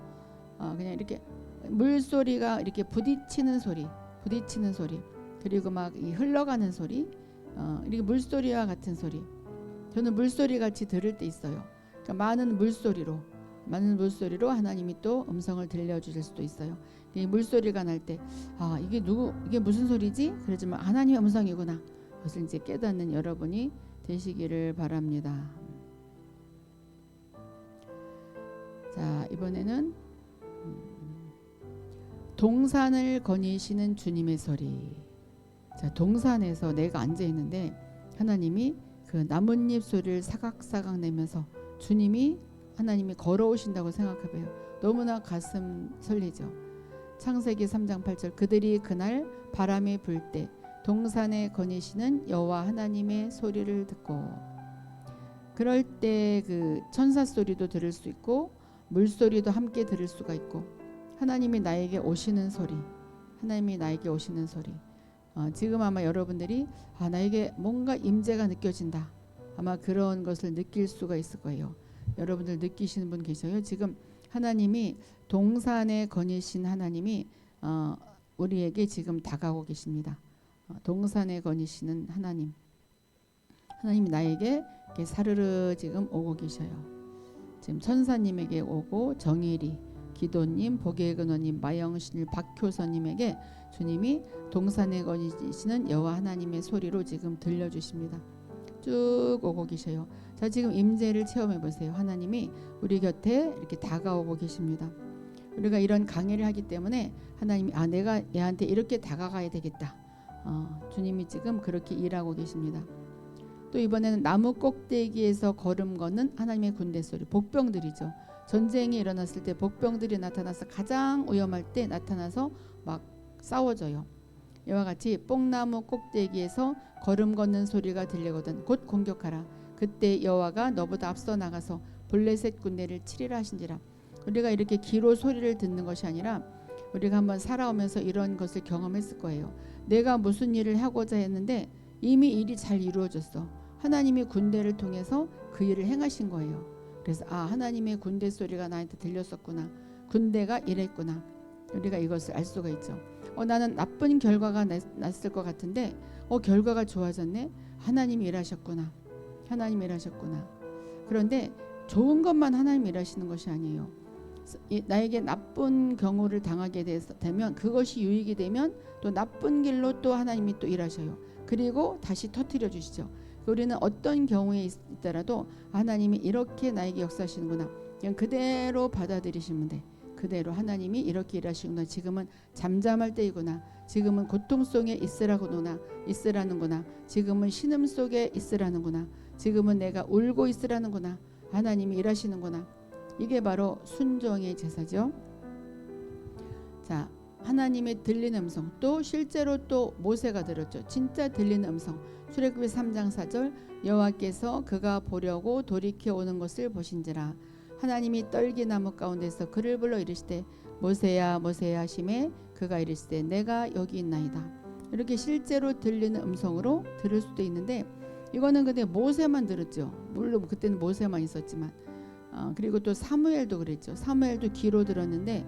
그냥 이렇게 물소리가 이렇게 부딪히는 소리 그리고 막 이 흘러가는 소리 이렇게 물소리와 같은 소리. 저는 물소리 같이 들을 때 있어요. 그러니까 많은 물소리로 하나님이 또 음성을 들려주실 수도 있어요. 이 물소리가 날 때 이게 무슨 소리지? 그러지만 하나님의 음성이구나. 그것을 이제 깨닫는 여러분이 되시기를 바랍니다. 자, 이번에는 동산을 거니시는 주님의 소리. 자, 동산에서 내가 앉아 있는데 하나님이 그 나뭇잎 소리를 사각사각 내면서 하나님이 걸어오신다고 생각해봐요. 너무나 가슴 설레죠. 창세기 3장 8절 그들이 그날 바람이 불 때 동산에 거니시는 여호와 하나님의 소리를 듣고. 그럴 때 그 천사 소리도 들을 수 있고 물소리도 함께 들을 수가 있고 하나님이 나에게 오시는 소리. 지금 아마 여러분들이 나에게 뭔가 임재가 느껴진다. 아마 그런 것을 느낄 수가 있을 거예요. 여러분들 느끼시는 분 계셔요? 지금 하나님이 동산에 거니신 하나님이 우리에게 지금 다가오고 계십니다. 동산에 거니시는 하나님. 하나님이 나에게 이렇게 사르르 지금 오고 계셔요. 지금 천사님에게 오고 정혜리, 기도님, 복의 근원님, 마영신, 박효선님에게 주님이 동산에 거니시는 여호와 하나님의 소리로 지금 들려주십니다. 쭉 오고 계셔요. 자, 지금 임재를 체험해 보세요. 하나님이 우리 곁에 이렇게 다가오고 계십니다. 우리가 이런 강의를 하기 때문에 하나님이 내가 얘한테 이렇게 다가가야 되겠다. 주님이 지금 그렇게 일하고 계십니다. 또 이번에는 나무 꼭대기에서 걸음 걷는 하나님의 군대 소리. 복병들이죠. 전쟁이 일어났을 때 복병들이 나타나서 가장 위험할 때 나타나서 막 싸워져요. 이와 같이 뽕나무 꼭대기에서 걸음 걷는 소리가 들리거든 곧 공격하라. 그때 여호와가 너보다 앞서 나가서 블레셋 군대를 치리라 하신지라. 우리가 이렇게 귀로 소리를 듣는 것이 아니라 우리가 한번 살아오면서 이런 것을 경험했을 거예요. 내가 무슨 일을 하고자 했는데 이미 일이 잘 이루어졌어. 하나님이 군대를 통해서 그 일을 행하신 거예요. 그래서 하나님의 군대 소리가 나한테 들렸었구나. 군대가 이랬구나. 우리가 이것을 알 수가 있죠. 나는 나쁜 결과가 났을 것 같은데 결과가 좋아졌네. 하나님이 일하셨구나. 하나님이 일하셨구나. 그런데 좋은 것만 하나님이 일하시는 것이 아니에요. 나에게 나쁜 경우를 당하게 되면 그것이 유익이 되면 또 나쁜 길로 또 하나님이 또 일하셔요. 그리고 다시 터뜨려 주시죠. 우리는 어떤 경우에 있더라도 하나님이 이렇게 나에게 역사하시는구나. 그냥 그대로 받아들이시면 돼. 그대로 하나님이 이렇게 일하시구나. 지금은 잠잠할 때이구나. 지금은 고통 속에 있으라는구나. 지금은 신음 속에 있으라는구나. 지금은 내가 울고 있으라는구나. 하나님이 일하시는구나. 이게 바로 순종의 제사죠. 자, 하나님의 들리는 음성. 또 실제로 또 모세가 들었죠. 진짜 들리는 음성. 출애굽기 3장 4절 여호와께서 그가 보려고 돌이켜 오는 것을 보신지라. 하나님이 떨기나무 가운데서 그를 불러 이르시되 모세야 모세야 하시매 그가 이르시되 내가 여기 있나이다. 이렇게 실제로 들리는 음성으로 들을 수도 있는데 이거는 근데 모세만 들었죠. 물론 그때는 모세만 있었지만 그리고 또 사무엘도 그랬죠. 사무엘도 귀로 들었는데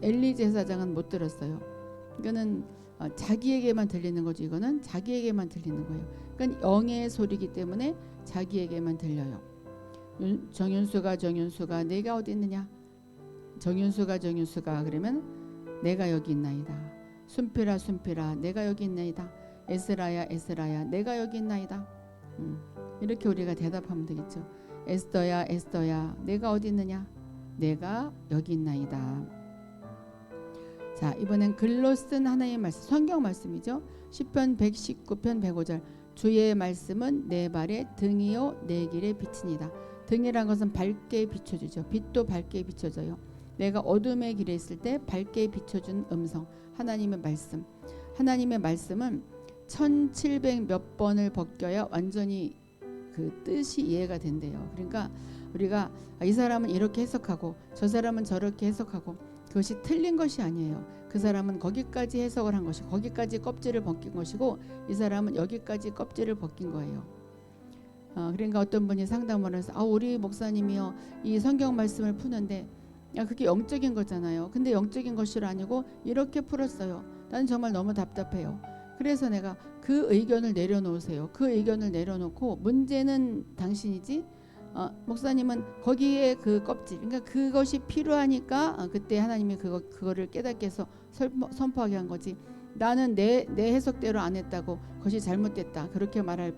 엘리 제사장은 못 들었어요. 이거는 자기에게만 들리는 거죠. 이거는 자기에게만 들리는 거예요. 그러니까 영의 소리이기 때문에 자기에게만 들려요. 정윤수가 내가 어디 있느냐. 정윤수가 그러면 내가 여기 있나이다. 순필아 내가 여기 있나이다. 에스라야 내가 여기 있나이다. 이렇게 우리가 대답하면 되겠죠. 에스더야 내가 어디 있느냐. 내가 여기 있나이다. 자, 이번엔 글로 쓴 하나님의 말씀, 성경 말씀이죠. 시편 119편 105절 주의 말씀은 내 발의 등이요 내 길의 빛이니이다. 등이란 것은 밝게 비춰주죠. 빛도 밝게 비춰져요. 내가 어둠의 길에 있을 때 밝게 비춰준 음성, 하나님의 말씀. 하나님의 말씀은 1700 몇 번을 벗겨야 완전히 그 뜻이 이해가 된대요. 그러니까 우리가 이 사람은 이렇게 해석하고 저 사람은 저렇게 해석하고 그것이 틀린 것이 아니에요. 그 사람은 거기까지 해석을 한 것이고 거기까지 껍질을 벗긴 것이고 이 사람은 여기까지 껍질을 벗긴 거예요. 그러니까 어떤 분이 상담을 해서 우리 목사님이요 이 성경 말씀을 푸는데 그게 영적인 거잖아요. 근데 영적인 것이 아니고 이렇게 풀었어요. 나는 정말 너무 답답해요. 그래서 내가 그 의견을 내려놓으세요. 그 의견을 내려놓고 문제는 당신이지 목사님은 거기에 그 껍질 그러니까 그것이 필요하니까 그때 하나님이 그거를 깨닫게 해서 선포하게 한 거지. 나는 내 해석대로 안 했다고 그것이 잘못됐다 그렇게 말할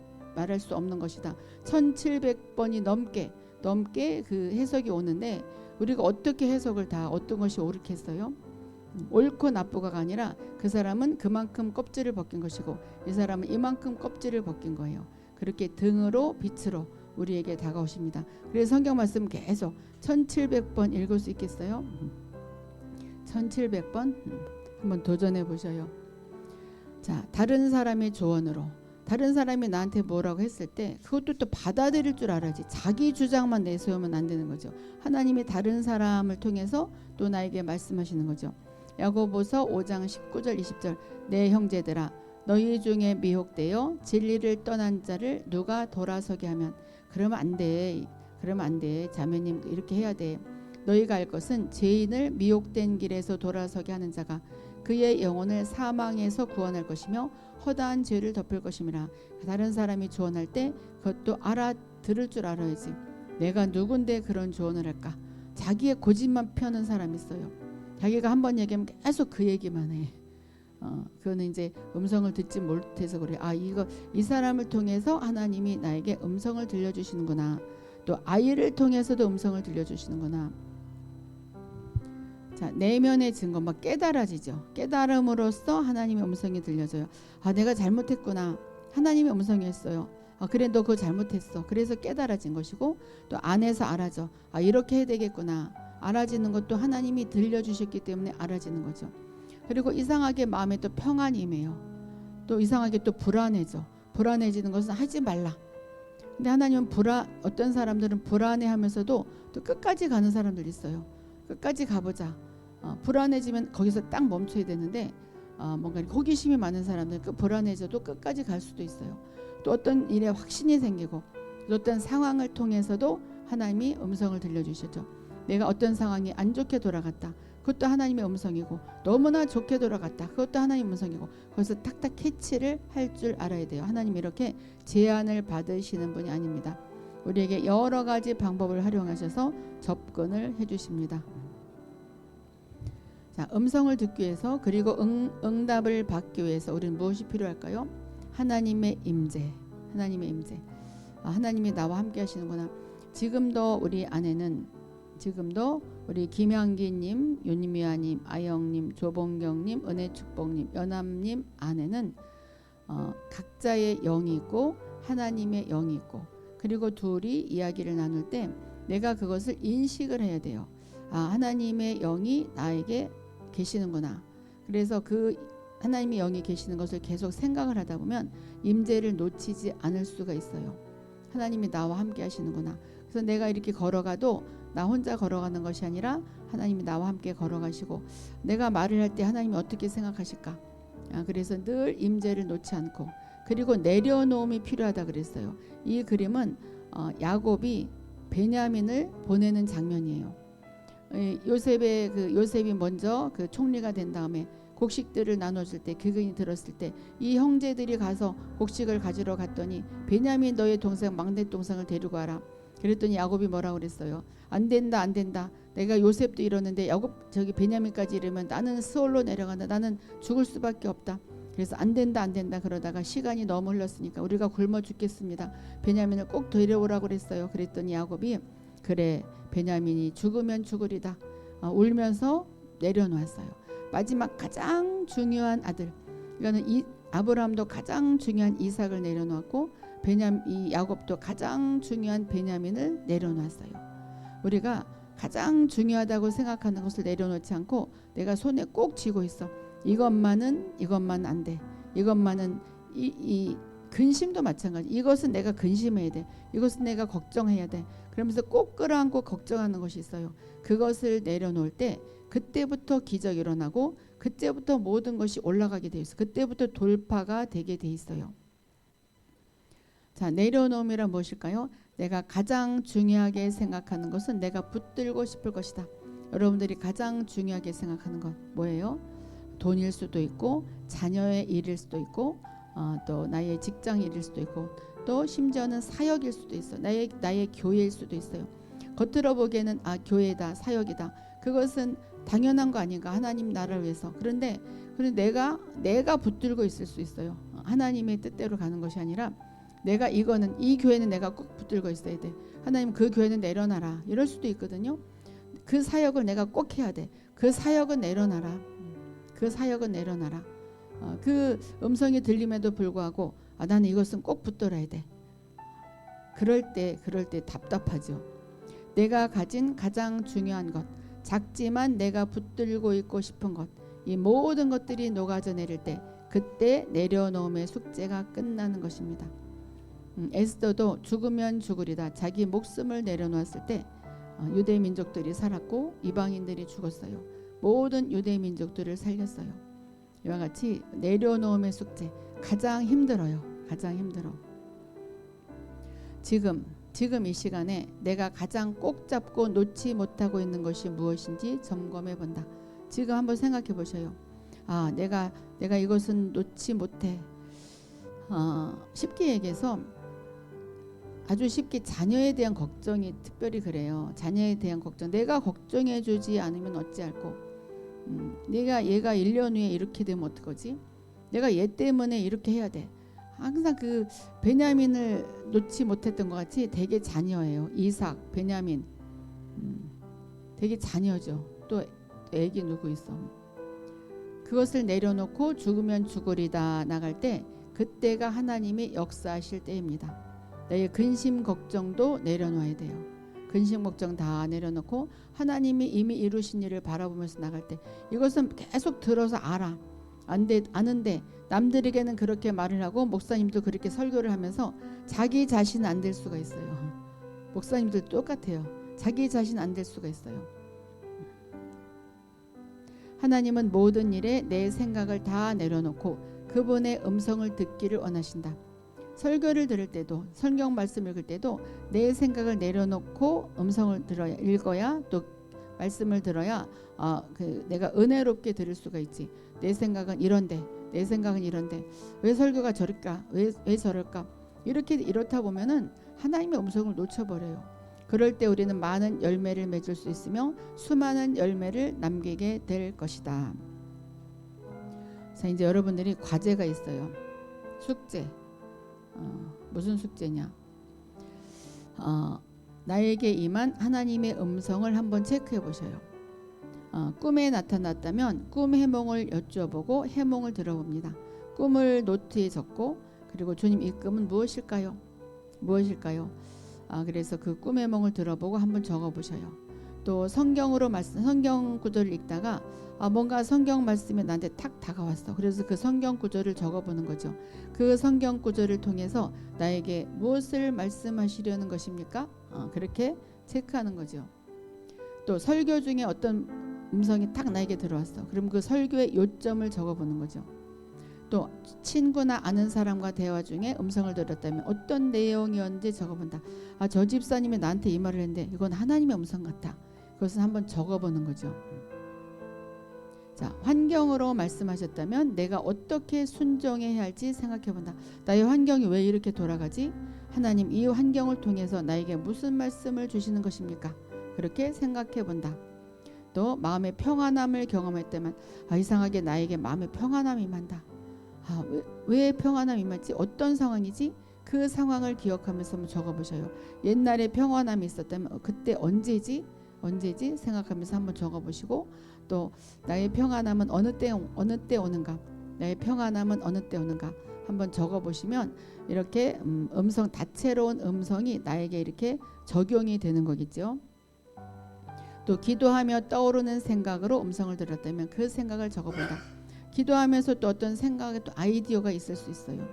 수 없는 것이다. 1700번이 넘게 그 해석이 오는데 우리가 어떻게 해석을 다 어떤 것이 옳겠어요? 옳고 나쁘가 아니라 그 사람은 그만큼 껍질을 벗긴 것이고 이 사람은 이만큼 껍질을 벗긴 거예요. 그렇게 등으로 빛으로 우리에게 다가오십니다. 그래서 성경 말씀 계속 1700번 읽을 수 있겠어요? 1700번? 한번 도전해 보셔요. 자, 다른 사람의 조언으로 다른 사람이 나한테 뭐라고 했을 때 그것도 또 받아들일 줄 알아야지. 자기 주장만 내세우면 안 되는 거죠. 하나님이 다른 사람을 통해서 또 나에게 말씀하시는 거죠. 야고보서 5장 19절 20절 내 형제들아 너희 중에 미혹되어 진리를 떠난 자를 누가 돌아서게 하면 그러면 안 돼. 자매님 이렇게 해야 돼. 너희가 알 것은 죄인을 미혹된 길에서 돌아서게 하는 자가 그의 영혼을 사망에서 구원할 것이며 허다한 죄를 덮을 것임이라. 다른 사람이 조언할 때 그것도 알아들을 줄 알아야지. 내가 누군데 그런 조언을 할까? 자기의 고집만 펴는 사람이 있어요. 자기가 한번 얘기하면 계속 그 얘기만 해. 그거는 이제 음성을 듣지 못해서 그래. 이 사람을 통해서 하나님이 나에게 음성을 들려주시는구나. 또 아이를 통해서도 음성을 들려주시는구나. 자, 내면의 증거 막 깨달아지죠. 깨달음으로써 하나님의 음성이 들려져요. 내가 잘못했구나. 하나님의 음성이었어요. 그래, 너 그거 잘못했어. 그래서 깨달아진 것이고, 또 안에서 알아져. 이렇게 해야 되겠구나. 알아지는 것도 하나님이 들려주셨기 때문에 알아지는 거죠. 그리고 이상하게 마음에 또 평안이 임해요. 또 이상하게 또 불안해져. 불안해지는 것은 하지 말라. 근데 하나님은 어떤 사람들은 불안해하면서도 또 끝까지 가는 사람들이 있어요. 끝까지 가보자. 불안해지면 거기서 딱 멈춰야 되는데 뭔가 호기심이 많은 사람들은 불안해져도 끝까지 갈 수도 있어요. 또 어떤 일에 확신이 생기고 또 어떤 상황을 통해서도 하나님이 음성을 들려주시죠. 내가 어떤 상황이 안 좋게 돌아갔다. 그것도 하나님의 음성이고, 너무나 좋게 돌아갔다. 그것도 하나님의 음성이고, 거기서 탁탁 캐치를 할 줄 알아야 돼요. 하나님 이렇게 제안을 받으시는 분이 아닙니다. 우리에게 여러 가지 방법을 활용하셔서 접근을 해주십니다. 자, 음성을 듣기 위해서, 그리고 응답을 받기 위해서 우리는 무엇이 필요할까요? 하나님의 임재. 하나님의 임재. 하나님이 나와 함께 하시는구나. 지금도 우리 안에는, 지금도 우리 김향기님, 윤미아님, 아영님, 조봉경님, 은혜축복님, 연암님 안에는 각자의 영이 있고 하나님의 영이 있고, 그리고 둘이 이야기를 나눌 때 내가 그것을 인식을 해야 돼요. 하나님의 영이 나에게 계시는구나. 그래서 그 하나님의 영이 계시는 것을 계속 생각을 하다 보면 임재를 놓치지 않을 수가 있어요. 하나님이 나와 함께 하시는구나. 그래서 내가 이렇게 걸어가도 나 혼자 걸어가는 것이 아니라 하나님이 나와 함께 걸어가시고, 내가 말을 할 때 하나님이 어떻게 생각하실까? 그래서 늘 임재를 놓지 않고, 그리고 내려놓음이 필요하다 그랬어요. 이 그림은 야곱이 베냐민을 보내는 장면이에요. 요셉이 먼저 그 총리가 된 다음에 곡식들을 나눠줄 때, 그근이 들었을 때 이 형제들이 가서 곡식을 가지러 갔더니 베냐민 너의 동생, 막내 동생을 데리고 와라. 그랬더니 야곱이 뭐라고 그랬어요? 안 된다, 안 된다. 내가 요셉도 이러는데 저기 베냐민까지 이러면 나는 스올로 내려간다. 나는 죽을 수밖에 없다. 그래서 안 된다, 안 된다 그러다가 시간이 너무 흘렀으니까 우리가 굶어 죽겠습니다. 베냐민을 꼭 데려오라고 그랬어요. 그랬더니 야곱이 그래, 베냐민이 죽으면 죽으리다. 울면서 내려놓았어요. 마지막 가장 중요한 아들, 이거는 아브라함도 가장 중요한 이삭을 내려놓았고, 이 야곱도 가장 중요한 베냐민을 내려놨어요. 우리가 가장 중요하다고 생각하는 것을 내려놓지 않고 내가 손에 꼭 쥐고 있어. 이것만 안 돼. 이것만은 이 근심도 마찬가지. 이것은 내가 근심해야 돼. 이것은 내가 걱정해야 돼. 그러면서 꼭 끌어안고 걱정하는 것이 있어요. 그것을 내려놓을 때 그때부터 기적이 일어나고, 그때부터 모든 것이 올라가게 돼 있어. 그때부터 돌파가 되게 돼 있어요. 자, 내려놓음이란 무엇일까요? 내가 가장 중요하게 생각하는 것은 내가 붙들고 싶을 것이다. 여러분들이 가장 중요하게 생각하는 것 뭐예요? 돈일 수도 있고, 자녀의 일일 수도 있고, 또 나의 직장 일일 수도 있고, 또 심지어는 사역일 수도 있어. 나의 교회일 수도 있어요. 겉으로 보기에는 교회다, 사역이다. 그것은 당연한 거 아닌가? 하나님 나라를 위해서. 그런데 내가 붙들고 있을 수 있어요. 하나님의 뜻대로 가는 것이 아니라 이 교회는 내가 꼭 붙들고 있어야 돼. 하나님 그 교회는 내려놔라. 이럴 수도 있거든요. 그 사역을 내가 꼭 해야 돼. 그 사역은 내려놔라. 그 사역은 내려놔라. 그 음성이 들림에도 불구하고 나는 이것은 꼭 붙들어야 돼. 그럴 때 답답하죠. 내가 가진 가장 중요한 것, 작지만 내가 붙들고 있고 싶은 것, 이 모든 것들이 녹아져 내릴 때 그때 내려놓음의 숙제가 끝나는 것입니다. 에스더도 죽으면 죽으리다. 자기 목숨을 내려놓았을 때 유대 민족들이 살았고 이방인들이 죽었어요. 모든 유대 민족들을 살렸어요. 이와 같이 내려놓음의 숙제, 가장 힘들어요. 가장 힘들어. 지금 이 시간에 내가 가장 꼭 잡고 놓지 못하고 있는 것이 무엇인지 점검해 본다. 지금 한번 생각해 보셔요. 내가 이것은 놓지 못해. 쉽게 얘기해서 아주 쉽게 자녀에 대한 걱정이 특별히 그래요. 자녀에 대한 걱정. 내가 걱정해주지 않으면 어찌할꼬. 얘가 1년 후에 이렇게 되면 어떡하지? 내가 얘 때문에 이렇게 해야 돼. 항상 그 베냐민을 놓지 못했던 것 같이 되게 자녀예요. 이삭, 베냐민. 되게 자녀죠. 또 애기 누구 있어. 그것을 내려놓고 죽으면 죽으리다 나갈 때 그때가 하나님이 역사하실 때입니다. 나의 근심 걱정도 내려놓아야 돼요. 근심 걱정 다 내려놓고 하나님이 이미 이루신 일을 바라보면서 나갈 때 이것은 계속 들어서 알아. 아는데 남들에게는 그렇게 말을 하고 목사님도 그렇게 설교를 하면서 자기 자신은 안 될 수가 있어요. 목사님들 똑같아요. 자기 자신 안 될 수가 있어요. 하나님은 모든 일에 내 생각을 다 내려놓고 그분의 음성을 듣기를 원하신다. 설교를 들을 때도 성경 말씀 읽을 때도 내 생각을 내려놓고 음성을 들어야 읽어야 또 말씀을 들어야 내가 은혜롭게 들을 수가 있지. 내 생각은 이런데 왜 설교가 저럴까? 왜 저럴까? 이렇다 보면은 하나님의 음성을 놓쳐버려요. 그럴 때 우리는 많은 열매를 맺을 수 있으며 수많은 열매를 남기게 될 것이다. 자, 이제 여러분들이 과제가 있어요. 숙제. 무슨 숙제냐? 나에게 임한 하나님의 음성을 한번 체크해 보셔요. 꿈에 나타났다면 꿈 해몽을 여쭤보고 해몽을 들어봅니다. 꿈을 노트에 적고 그리고 주님 이 꿈은 무엇일까요? 그래서 그 꿈 해몽을 들어보고 한번 적어보셔요. 또 성경 구절을 읽다가 뭔가 성경 말씀이 나한테 탁 다가왔어. 그래서 그 성경 구절을 적어보는 거죠. 그 성경 구절을 통해서 나에게 무엇을 말씀하시려는 것입니까? 그렇게 체크하는 거죠. 또 설교 중에 어떤 음성이 딱 나에게 들어왔어. 그럼 그 설교의 요점을 적어보는 거죠. 또 친구나 아는 사람과 대화 중에 음성을 들었다면 어떤 내용이었는지 적어본다. 저 집사님이 나한테 이 말을 했는데 이건 하나님의 음성 같다. 그것은 한번 적어보는 거죠. 자, 환경으로 말씀하셨다면 내가 어떻게 순종해야 할지 생각해본다. 나의 환경이 왜 이렇게 돌아가지? 하나님 이 환경을 통해서 나에게 무슨 말씀을 주시는 것입니까? 그렇게 생각해본다. 또 마음의 평안함을 경험했다면 이상하게 나에게 마음의 평안함이 임한다. 왜 평안함이 임했지? 어떤 상황이지? 그 상황을 기억하면서 한번 적어보셔요. 옛날에 평안함이 있었다면 그때 언제지 생각하면서 한번 적어보시고 또 나의 평안함은 어느 때 오는가? 나의 평안함은 어느 때 오는가? 한번 적어보시면 이렇게 다채로운 음성이 나에게 이렇게 적용이 되는 거겠죠. 또 기도하며 떠오르는 생각으로 음성을 들었다면 그 생각을 적어본다. 기도하면서 또 어떤 생각에 또 아이디어가 있을 수 있어요.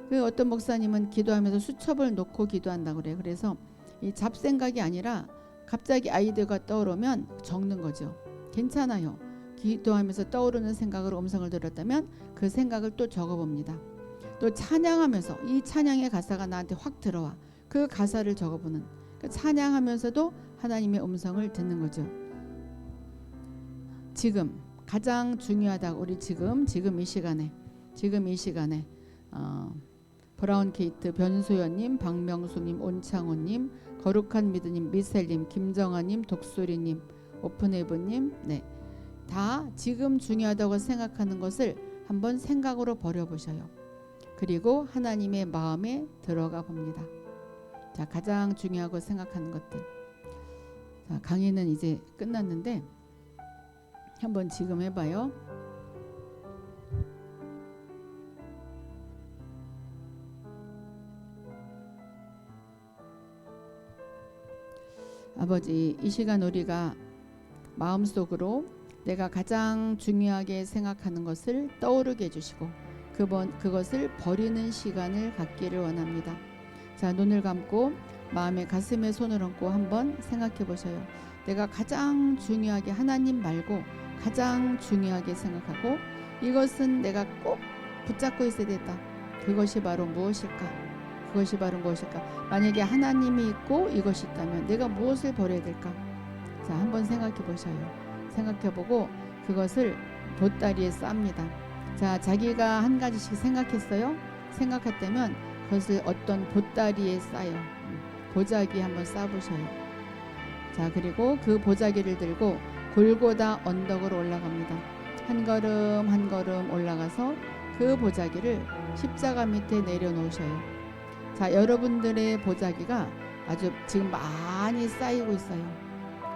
그 어떤 목사님은 기도하면서 수첩을 놓고 기도한다고 그래요. 그래서 이 잡생각이 아니라 갑자기 아이디어가 떠오르면 적는 거죠. 괜찮아요. 기도하면서 떠오르는 생각으로 음성을 들었다면 그 생각을 또 적어봅니다. 또 찬양하면서 이 찬양의 가사가 나한테 확 들어와. 그 가사를 적어보는. 그러니까 찬양하면서도 하나님의 음성을 듣는 거죠. 지금 가장 중요하다고 우리 지금 이 시간에 브라운 케이트, 변소연님, 박명숙님, 온창호님, 거룩한 미드님, 미셀님, 김정아님, 독수리님, 오픈헤븐님, 다 지금 중요하다고 생각하는 것을 한번 생각으로 버려보셔요. 그리고 하나님의 마음에 들어가 봅니다. 자, 가장 중요하고 생각하는 것들. 자, 강의는 이제 끝났는데 한번 지금 해봐요. 아버지, 이 시간 우리가 마음속으로 내가 가장 중요하게 생각하는 것을 떠오르게 해주시고 그것을 버리는 시간을 갖기를 원합니다. 자, 눈을 감고 마음의 가슴에 손을 얹고 한번 생각해 보셔요. 내가 가장 중요하게 하나님 말고 가장 중요하게 생각하고 이것은 내가 꼭 붙잡고 있어야 된다. 그것이 바로 무엇일까? 만약에 하나님이 있고 이것이 있다면 내가 무엇을 버려야 될까? 자, 한번 생각해 보셔요. 생각해 보고 그것을 보따리에 쌉니다. 자, 자기가 한 가지씩 생각했어요. 생각했다면 그것을 어떤 보따리에 싸요. 보자기 한번 싸보셔요. 자, 그리고 그 보자기를 들고 골고다 언덕으로 올라갑니다. 한 걸음 한 걸음 올라가서 그 보자기를 십자가 밑에 내려놓으셔요. 자, 여러분들의 보자기가 아주 지금 많이 쌓이고 있어요.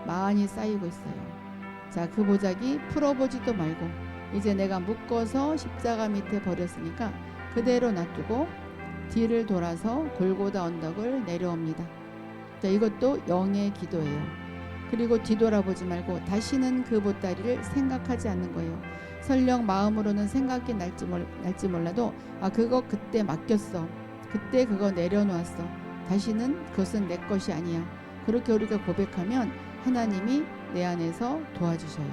많이 쌓이고 있어요. 자, 그 보자기 풀어보지도 말고 이제 내가 묶어서 십자가 밑에 버렸으니까 그대로 놔두고 뒤를 돌아서 골고다 언덕을 내려옵니다. 자, 이것도 영의 기도예요. 그리고 뒤돌아보지 말고 다시는 그 보따리를 생각하지 않는 거예요. 설령 마음으로는 생각이 날지 몰라도 그거 그때 맡겼어. 그때 그거 내려놓았어. 다시는 그것은 내 것이 아니야. 그렇게 우리가 고백하면 하나님이 내 안에서 도와주셔요.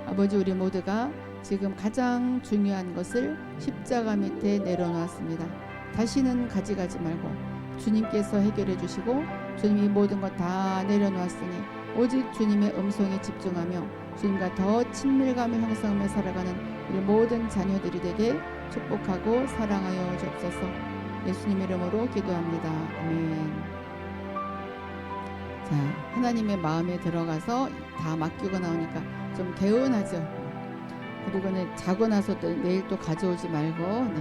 아버지, 우리 모두가 지금 가장 중요한 것을 십자가 밑에 내려놓았습니다. 다시는 가져가지 말고 주님께서 해결해 주시고 주님이 모든 것 다 내려놓았으니 오직 주님의 음성에 집중하며 주님과 더 친밀감을 형성하며 살아가는 우리 모든 자녀들이 되게 축복하고 사랑하여 주옵소서. 예수님 이름으로 기도합니다. 아멘. 자, 하나님의 마음에 들어가서 다 맡기고 나오니까 좀 개운하죠. 그리고는 자고 나서 또 내일 또 가져오지 말고,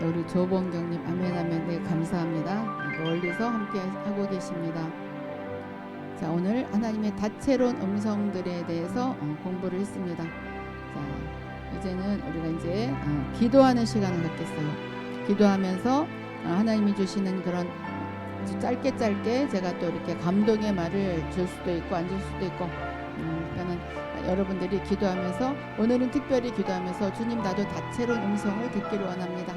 우리 조봉경님 아멘 아멘. 네, 감사합니다. 멀리서 함께 하고 계십니다. 자, 오늘 하나님의 다채로운 음성들에 대해서 공부를 했습니다. 자, 이제는 우리가 이제 기도하는 시간을 갖겠어요. 기도하면서 하나님이 주시는 그런 짧게 제가 또 이렇게 감동의 말을 줄 수도 있고 안 줄 수도 있고, 그러니까는 여러분들이 기도하면서, 오늘은 특별히 기도하면서 주님, 나도 다채로운 음성을 듣기를 원합니다.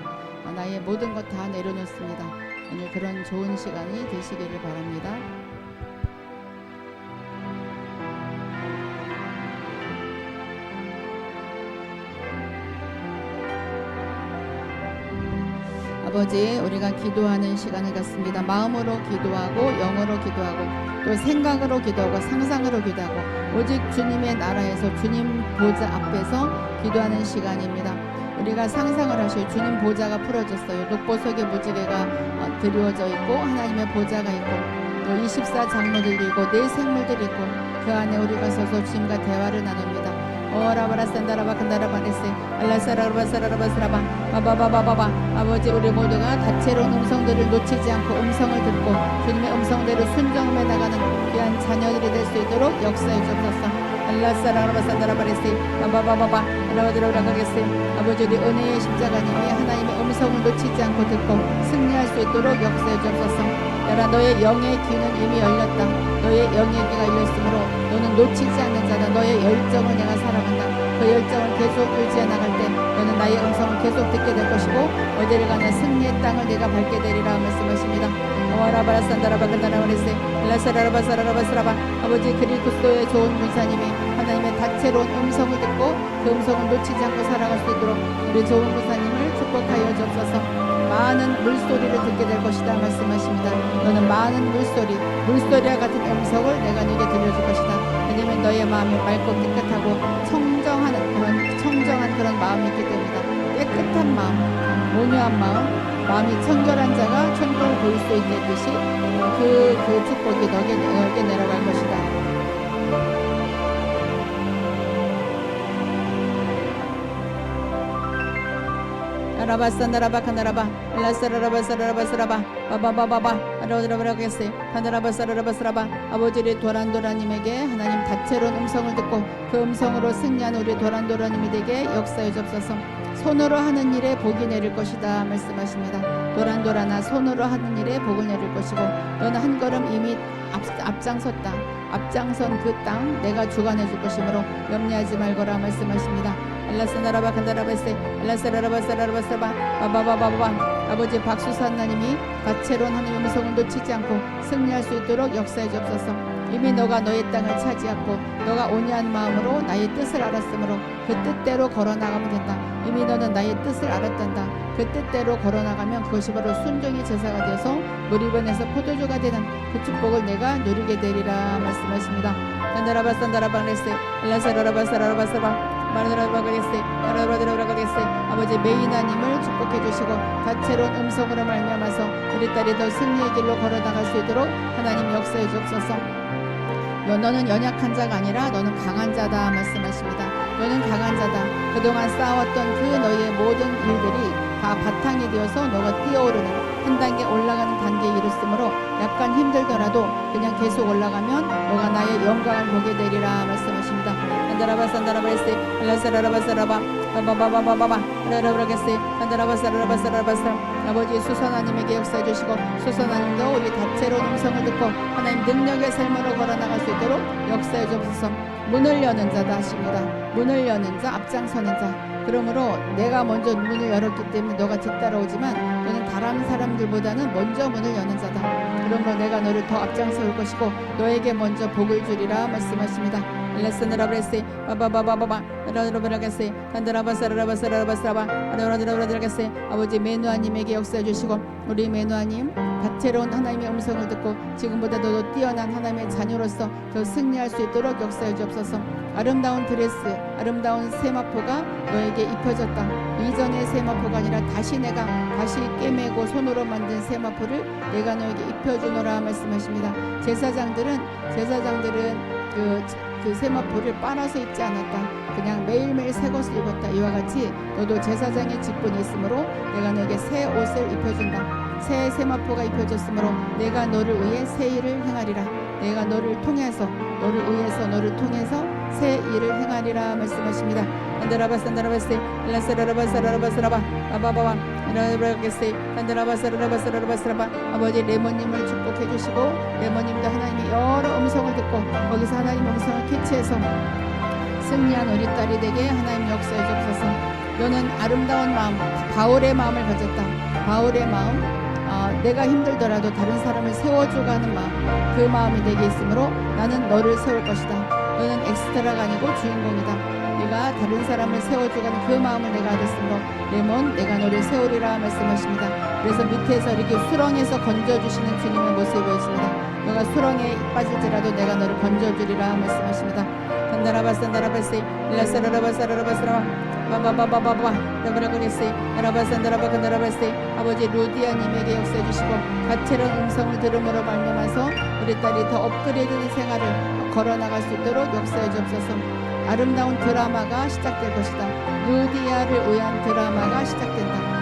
나의 모든 것 다 내려놓습니다. 오늘 그런 좋은 시간이 되시기를 바랍니다. 아버지, 우리가 기도하는 시간을 갖습니다. 마음으로 기도하고 영어로 기도하고 또 생각으로 기도하고 상상으로 기도하고 오직 주님의 나라에서 주님 보좌 앞에서 기도하는 시간입니다. 우리가 상상을 하셔요. 주님 보좌가 풀어졌어요. 녹보석에 무지개가 드리워져 있고 하나님의 보좌가 있고 또 24장로들이 있고 네 생물들이 있고 그 안에 우리가 서서 주님과 대화를 나눕니다. 오라바라산다라바칸다라바네세 알라사라바사라바사라바 바바바바바바. 아버지, 우리 모두가 다채로운 음성들을 놓치지 않고 음성을 듣고 주님의 음성대로 순종해 나가는 귀한 자녀들이 될 수 있도록 역사해 주옵소서. 알라사라바산다라바네세 바바바바바 알라바드라바라가게세. 아버지, 우리 은혜의 십자가님이 하나님의 음성을 놓치지 않고 듣고 승리할 수 있도록 역사해 주옵소서. 야라, 너의 영의 귀는 이미 열렸다. 너의 영의 귀가 열렸으므로 너는 놓치지 않는 자다. 너의 열정을 내가 사랑한다. 그 열정을 계속 유지해 나갈 때 너는 나의 음성을 계속 듣게 될 것이고 어디를 가나 승리의 땅을 내가 밟게 되리라 말씀하십니다. 오라바라산다라바간다라바레세 라사라바사라바사라바. 아버지, 그리스도의 좋은 군사님이 하나님의 다채로운 음성을 듣고 그 음성을 놓치지 않고 살아갈 수 있도록 우리 좋은 군사님을 축복하여 주옵소서. 많은 물소리를 듣게 될 것이다 말씀하십니다. 너는 많은 물소리와 같은 음성을 내가 네게 들려줄 것이다. 왜냐하면 너의 마음이 맑고 깨끗하고 청정한 그런 마음이 있기 때문이다. 깨끗한 마음, 온유한 마음이 청결한 자가 천국을 볼 수 있듯이 그 축복이 너에게 내려갈 것이다. 라바산다라바카나라바 라사라바사라바사라바 바바바바바 아라오드라바라겠어요. 카나라바사라바사라바. 아버지, 우리 도란도라님에게 하나님 다채로운 음성을 듣고 그 음성으로 승리하는 우리 도란도라님이 되게 역사해 주옵소서. 손으로 하는 일에 복이 내릴 것이다 말씀하십니다. 도란도라나 손으로 하는 일에 복을 내릴 것이고 너는 한 걸음 이미 앞장섰다. 앞장선 그 땅 내가 주관해 줄 것이므로 염려하지 말거라 말씀하십니다. 알라사나라바 칸다라바세 알라사라바사라바사바 바바바바바. 아버지, 박수사 하나님이 다채로운 하나님의 음성을 놓치지 않고 승리할 수 있도록 역사해 주옵소서. 이미 너가 너의 땅을 차지하고 너가 온유한 마음으로 나의 뜻을 알았으므로 그 뜻대로 걸어나가면 된다. 이미 너는 나의 뜻을 알았단다. 그 뜻대로 걸어나가면 그것이 바로 순종의 제사가 되어서 무리번에서 포도주가 되는 그 축복을 내가 누리게 되리라 말씀하십니다. 산다라바산다라바네세 알라사라바사라바사바 아버지 메이나님을 축복해 주시고 다채로운 음성으로 말미암아서 우리 딸이 더 승리의 길로 걸어나갈 수 있도록 하나님 역사해 주옵소서. 너는 연약한 자가 아니라 너는 강한 자다 말씀하십니다. 너는 강한 자다. 그동안 쌓아왔던 그 너희의 모든 일들이 다 바탕이 되어서 너가 뛰어오르는 한 단계 올라가는 단계에 이르므로 약간 힘들더라도 그냥 계속 올라가면 너가 나의 영광을 보게 되리라 말씀하십니다. 아버지 수선하님에게 역사해 주시고 수선하님도 우리 다채로운 음성을 듣고 하나님 능력의 삶으로 걸어나갈 수 있도록 역사해 주옵소서. 문을 여는 자다 하십니다. 문을 여는 자, 앞장서는 자. 그러므로 내가 먼저 문을 열었기 때문에 너가 뒤따라오지만 너는 다른 사람들보다는 먼저 문을 여는 자다. 그러므로 내가 너를 더 앞장서올 것이고 너에게 먼저 복을 주리라 말씀하십니다. 아버지 메누아님에게 역사해 주시고 우리 메누아님 다채로운 하나님의 음성을 듣고 지금보다도 더 뛰어난 하나님의 자녀로서 더 승리할 수 있도록 역사해 주옵소서. 아름다운 드레스, 아름다운 세마포가 너에게 입혀졌다. 이전의 세마포가 아니라 다시 내가 다시 꿰매고 손으로 만든 세마포를 내가 너에게 입혀주노라 말씀하십니다. 제사장들은 그 세마포를 빨아서 입지 않았다. 그냥 매일매일 새 것을 입었다. 이와 같이 너도 제사장의 직분이 있으므로 내가 너에게 새 옷을 입혀준다. 새 세마포가 입혀졌으므로 내가 너를 위해 새 일을 행하리라. 내가 너를 통해서 너를 위해서 너를 통해서 새 일을 행하리라 말씀하십니다. 아버지 레몬님을 축복해 주시고 레몬님도 하나님의 여러 음성을 듣고 거기서 하나님의 음성을 캐치해서 승리한 우리 딸이 되게 하나님 역사해 주옵소서. 너는 아름다운 마음, 바울의 마음을 가졌다. 바울의 마음, 내가 힘들더라도 다른 사람을 세워줘가는 마음, 그 마음이 내게 있으므로 나는 너를 세울 것이다. 너는 엑스트라가 아니고 주인공이다. 네가 다른 사람을 세워줘가는 그 마음을 내가 얻었으므로 레몬 내가 너를 세우리라 말씀하십니다. 그래서 밑에서 이렇게 수렁에서 건져주시는 주님의 모습이 보였습니다. 너가 수렁에 빠질지라도 내가 너를 건져주리라 말씀하십니다. 아버지 루디아님에게 역사해 주시고 다채로운 음성을 들음으로 말미암아서 우리 딸이 더 업그레이드된 생활을 걸어나갈 수 있도록 역사해 주옵소서. 아름다운 드라마가 시작될 것이다. 루디아를 위한 드라마가 시작된다.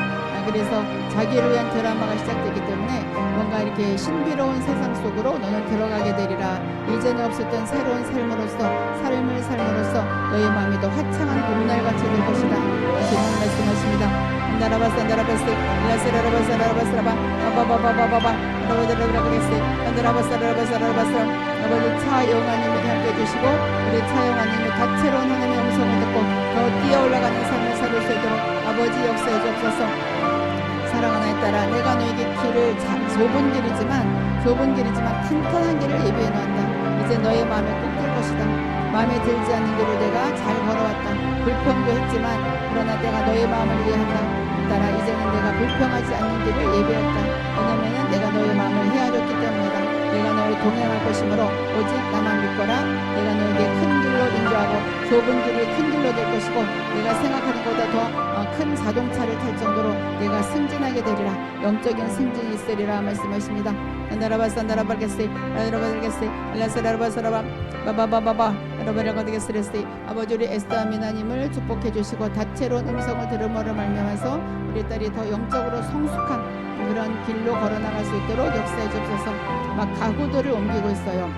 그래서 자기를 위한 드라마가 시작되기 때문에 뭔가 이렇게 신비로운 세상 속으로 너는 들어가게 되리라. 이전에 없었던 새로운 삶으로서 너의 마음이 더 화창한 봄날같이 될 것이다. 주님 말씀하십니다. 아버지 차영아님에게 함께 해주시고 우리 차영아님의 다채로운 하나님의 음성을 듣고 더 뛰어올라가는 삶을 살 수 있도록 아버지 역사해 주옵소서. 사랑하는 딸아, 내가 너에게 길을 좁은 길이지만 탄탄한 길을 예비해 놓았다. 이제 너의 마음에 꼭 들 것이다. 마음에 들지 않는 길을 내가 잘 걸어왔다. 불평도 했지만 그러나 내가 너의 마음을 이해한다. 따라 이제는 내가 불평하지 않는 길을 예비했다. 왜냐하면 내가 너의 마음을 헤아렸기 때문이다. 내가 너를 동행할 것이므로 오직 나만 믿거라. 내가 너에게 큰 길로 인도하고 좁은 길이 큰 길로 될 것이고 내가 생각하는 것보다 더 큰 자동차를 탈 정도로 내가 승진하게 되리라. 영적인 승진이 있으리라 말씀하십니다. 아버지 우리 에스더 미나님을 축복해 주시고 다채로운 음성을 들음으로 말미암아서 우리 딸이 더 영적으로 성숙한 그런 길로 걸어나갈 수 있도록 역사해 주옵소서. 막 가구들을 옮기고 있어요.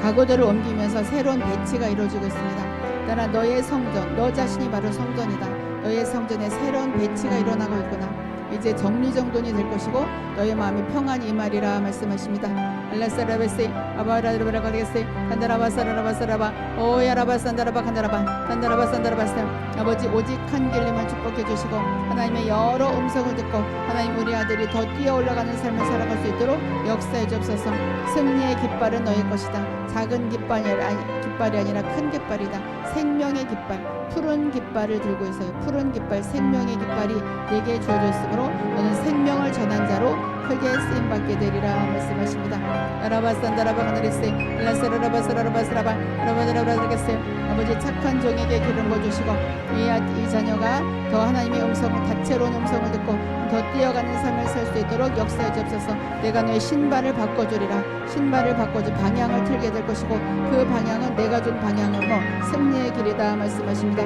가구들을 옮기면서 새로운 배치가 이루어지고 있습니다. 따라 너의 성전, 너 자신이 바로 성전이다. 너의 성전에 새로운 배치가 일어나고 있구나. 이제 정리정돈이 될 것이고 너의 마음이 평안이 임하리라 말씀하십니다. 알라사라베세 아바라르바라가게세 간다라바사라바사라바 오야라바산다라바 간다라바산다라바사 아버지 오직 한 길로만 축복해 주시고 하나님의 여러 음성을 듣고 하나님 우리 아들이 더 뛰어 올라가는 삶을 살아갈 수 있도록 역사해 주옵소서. 승리의 깃발은 너의 것이다. 작은 깃발이 아니라 큰 깃발이다. 생명의 깃발, 푸른 깃발을 들고 있어요. 푸른 깃발, 생명의 깃발이 내게 주어져 있으므로 너는 생명을 전한 자로 크게 쓰임 받게 되리라 말씀하십니다. 아라바산다라바가나리세 라사라바사라바사라바 라바다라바라게세 아버지 착한 종에게 기름 부어주시고 이 자녀가 더 하나님의 음성을 다채로운 음성을 듣고 더 뛰어가는 삶을 살 수 있도록 역사해 주옵소서. 내가 너의 신발을 바꿔주리라. 신발을 바꿔주 방향을 틀게 될 것이고 그 방향은 내가 준 방향으로 승리의 길이다 말씀하십니다.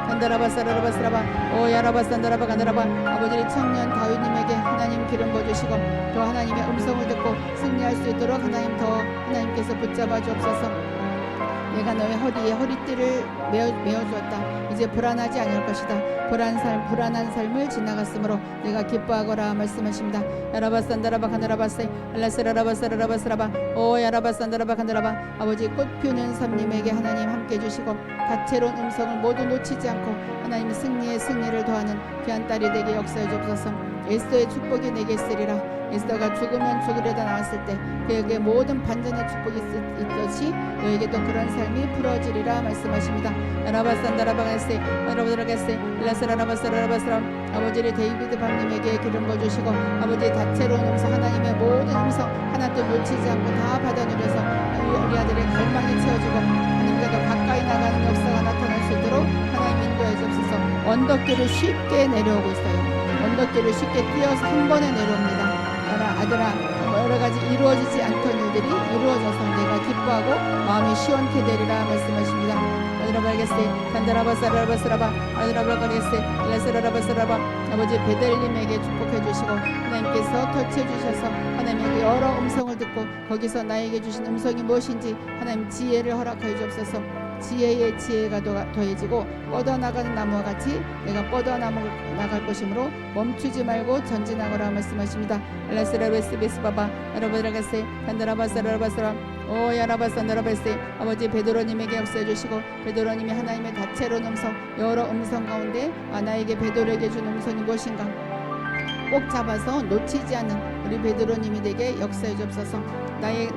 간다라바사라바사라바 오야라바산다라바 간다라바 아버지 청년 다윗님에게 하나님 기름 부어주시고 또 하나님의 음성을 듣고 승리할 수 있도록 하나님 더 하나님께서 붙잡아 주옵소서. 내가 너의 허리에 허리띠를 메어주었다. 이제 불안하지 않을 것이다. 불안한 삶을 지나갔으므로 내가 기뻐하거라 말씀하십니다. 야라바산다라바 간다라바세 알라스라라바사라라바스라바 오 야라바산다라바 간다라바 아버지 꽃피우는 삶님에게 하나님 함께 해주시고 다채로운 음성을 모두 놓치지 않고 하나님 승리를 더하는 귀한 딸이 되게 역사해 주옵소서. 에스더의 축복이 내게 있으리라. 에스더가 죽으면 죽으려다 나왔을 때 그에게 모든 반전의 축복이 있듯이 너에게도 그런 삶이 풀어지리라 말씀하십니다. 라바산다라바가세 라바드라가세 라스라라바스라라바스라 아버지를 데이비드 밤님에게 기름 부어주시고 아버지의 다채로운 음성 하나님의 모든 음성 하나도 놓치지 않고 다 받아 누려서 우리 아들의 갈망이 채워지고 하나님과 더 가까이 나가는 역사가 나타날 수 있도록 하나님 인도해 주옵소서. 언덕길을 쉽게 내려오고 있어요. 언덕길을 쉽게 뛰어서 한 번에 내려옵니다. 아들아 여러 가지 이루어지지 않던 일들이 이루어져서 내가 기뻐하고 마음이 시원케 되리라 말씀하십니다. 아드라바르게세 간다라바사라바스라바 아드라바르게세 라스라라바스라바 아버지 베델림에게 축복해 주시고 하나님께서 터치해 주셔서 하나님의 여러 음성을 듣고 거기서 나에게 주신 음성이 무엇인지 하나님 지혜를 허락하여 주옵소서. 지혜의 지혜가 더해지고 뻗어나가는 나무와 같이 내가 뻗어나갈 것이므로 멈추지 말고 전진하거라 말씀하십니다. 알라스라베스베스바바 아라바드라가세 간다라바사라바스라 오야라바산다라베세 아버지 베드로님에게 역사해 주시고 베드로님이 하나님의 다채로운 음성 여러 음성 가운데 나에게 베드로에게 준 음성이 무엇인가 꼭 잡아서 놓치지 않는 우리 베드로님이 되게 역사해 주옵소서.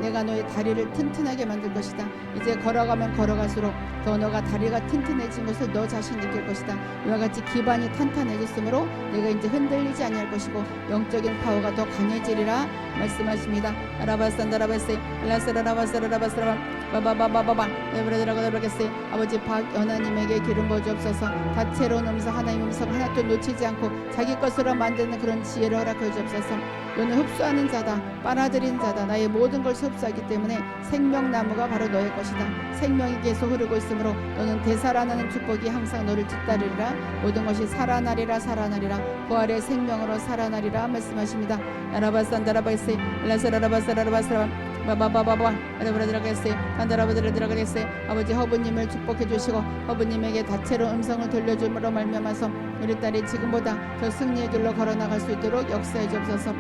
내가 너의 다리를 튼튼하게 만들 것이다. 이제 걸어가면 걸어갈수록 더 너가 다리가 튼튼해진 것을 너 자신 느낄 것이다. 이와 같이 기반이 탄탄해졌으므로 내가 이제 흔들리지 아니할 것이고 영적인 파워가 더 강해지리라 말씀하십니다. 아라바산다라바세 라스라라바사라바사라 바바바바바바 에브라드라가드라게세 아버지 박연아님에게 기름 부어주옵소서. 다채로운 음성 하나님 음성 하나도 놓치지 않고 자기 것으로 만드는 그런 지혜를 허락해 주옵소서. 너는 흡수하는 자다. 빨아들이는 자다. 나의 모든 걸 흡수하기 때문에 생명나무가 바로 너의 것이다. 생명이 계속 흐르고 있으므로 너는 되살아나는 축복이 항상 너를 뒤따르리라. 모든 것이 살아나리라 살아나리라. 부활의 생명으로 살아나리라 말씀하십니다. 아라바산다라바세 라사라라바사라바사라 바바바바바 아라브라드라게세 간다라바드라드라게세 아버지 허부님을 축복해 주시고 허부님에게 다채로운 음성을 들려줌으로 말미암아서 우리 딸이 지금보다 더 승리의 길로 걸어나갈 수 있도록 역사해 주옵소서.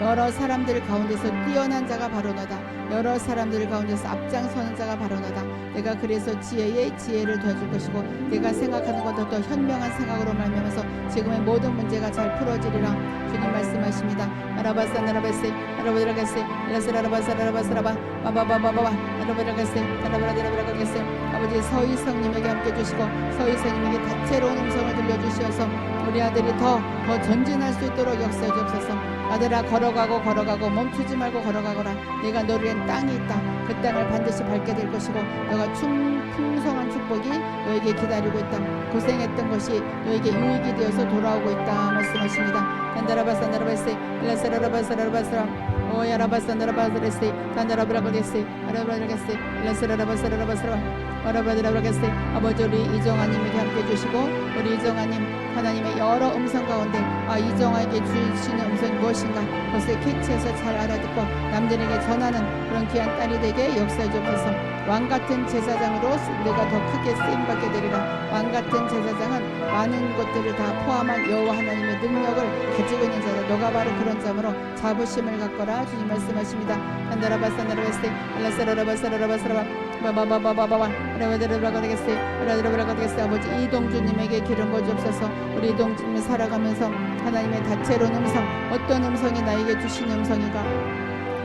여러 사람들 가운데서 뛰어난 자가 바로 너다. 여러 사람들 가운데서 앞장서는 자가 바로 너다. 내가 그래서 지혜를 더해줄 것이고 내가 생각하는 것도 더 현명한 생각으로 말미암아서 지금의 모든 문제가 잘 풀어지리라. 주님 말씀하십니다. 아라바사나라바세 아라바드라게세 라스라라바사라바사라바 바바바바바바 아라바드라게세 아라바드라게세 아버지 서희성님에게 함께 주시고 서희성님에게 다채로운 음성을 들려주시어서 우리 아들이 더 전진할 수 있도록 역사해 주옵소서. 아들아 걸어가고 멈추지 말고 걸어가거라. 내가 너를 위한 땅이 있다. 그 땅을 반드시 밟게 될 것이고 너가 풍성한 축복이 너에게 기다리고 있다. 고생했던 것이 너에게 유익이 되어서 돌아오고 있다 말씀하십니다. 간다라바산다라바세 라사라라바사라바사라 오야라바산다라바사레세 간다라브라고데세 아라브라게세 라사라라바사라바사라 아라브라게세 아버지 우리 이정아님에게 함께 주시고 우리 이정아님 하나님의 여러 음성 가운데 이정아에게 주시는 음성이 무엇인가 그것을 캐치해서 잘 알아듣고 남들에게 전하는 그런 귀한 딸이 되게 역사해 주옵소서. 왕같은 제사장으로 내가 더 크게 쓰임받게 되리라. 왕같은 제사장은 많은 것들을 다 포함한 여호와 하나님의 능력을 가지고 있는 자다. 너가 바로 그런 자므로 자부심을 갖거라. 주님 말씀하십니다. 간다라바사나라바세 알라사라라바사라바사라바 바바바바바바 라바드라바가데게세 아버지 이동주님에게 기름 부어주옵소서. 우리 이동주님이 살아가면서 하나님의 다채로운 음성 어떤 음성이 나에게 주시는 음성인가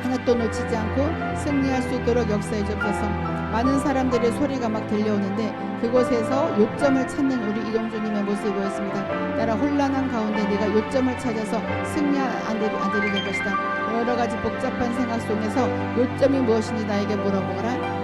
하나도 놓치지 않고 승리할 수 있도록 역사해 주옵소서. 많은 사람들의 소리가 막 들려오는데 그곳에서 요점을 찾는 우리 이동주님의 모습이 보였습니다. 나라 혼란한 가운데 네가 요점을 찾아서 승리한 아들이 될 것이다. 여러 가지 복잡한 생각 속에서 요점이 무엇인지 나에게 물어보거라.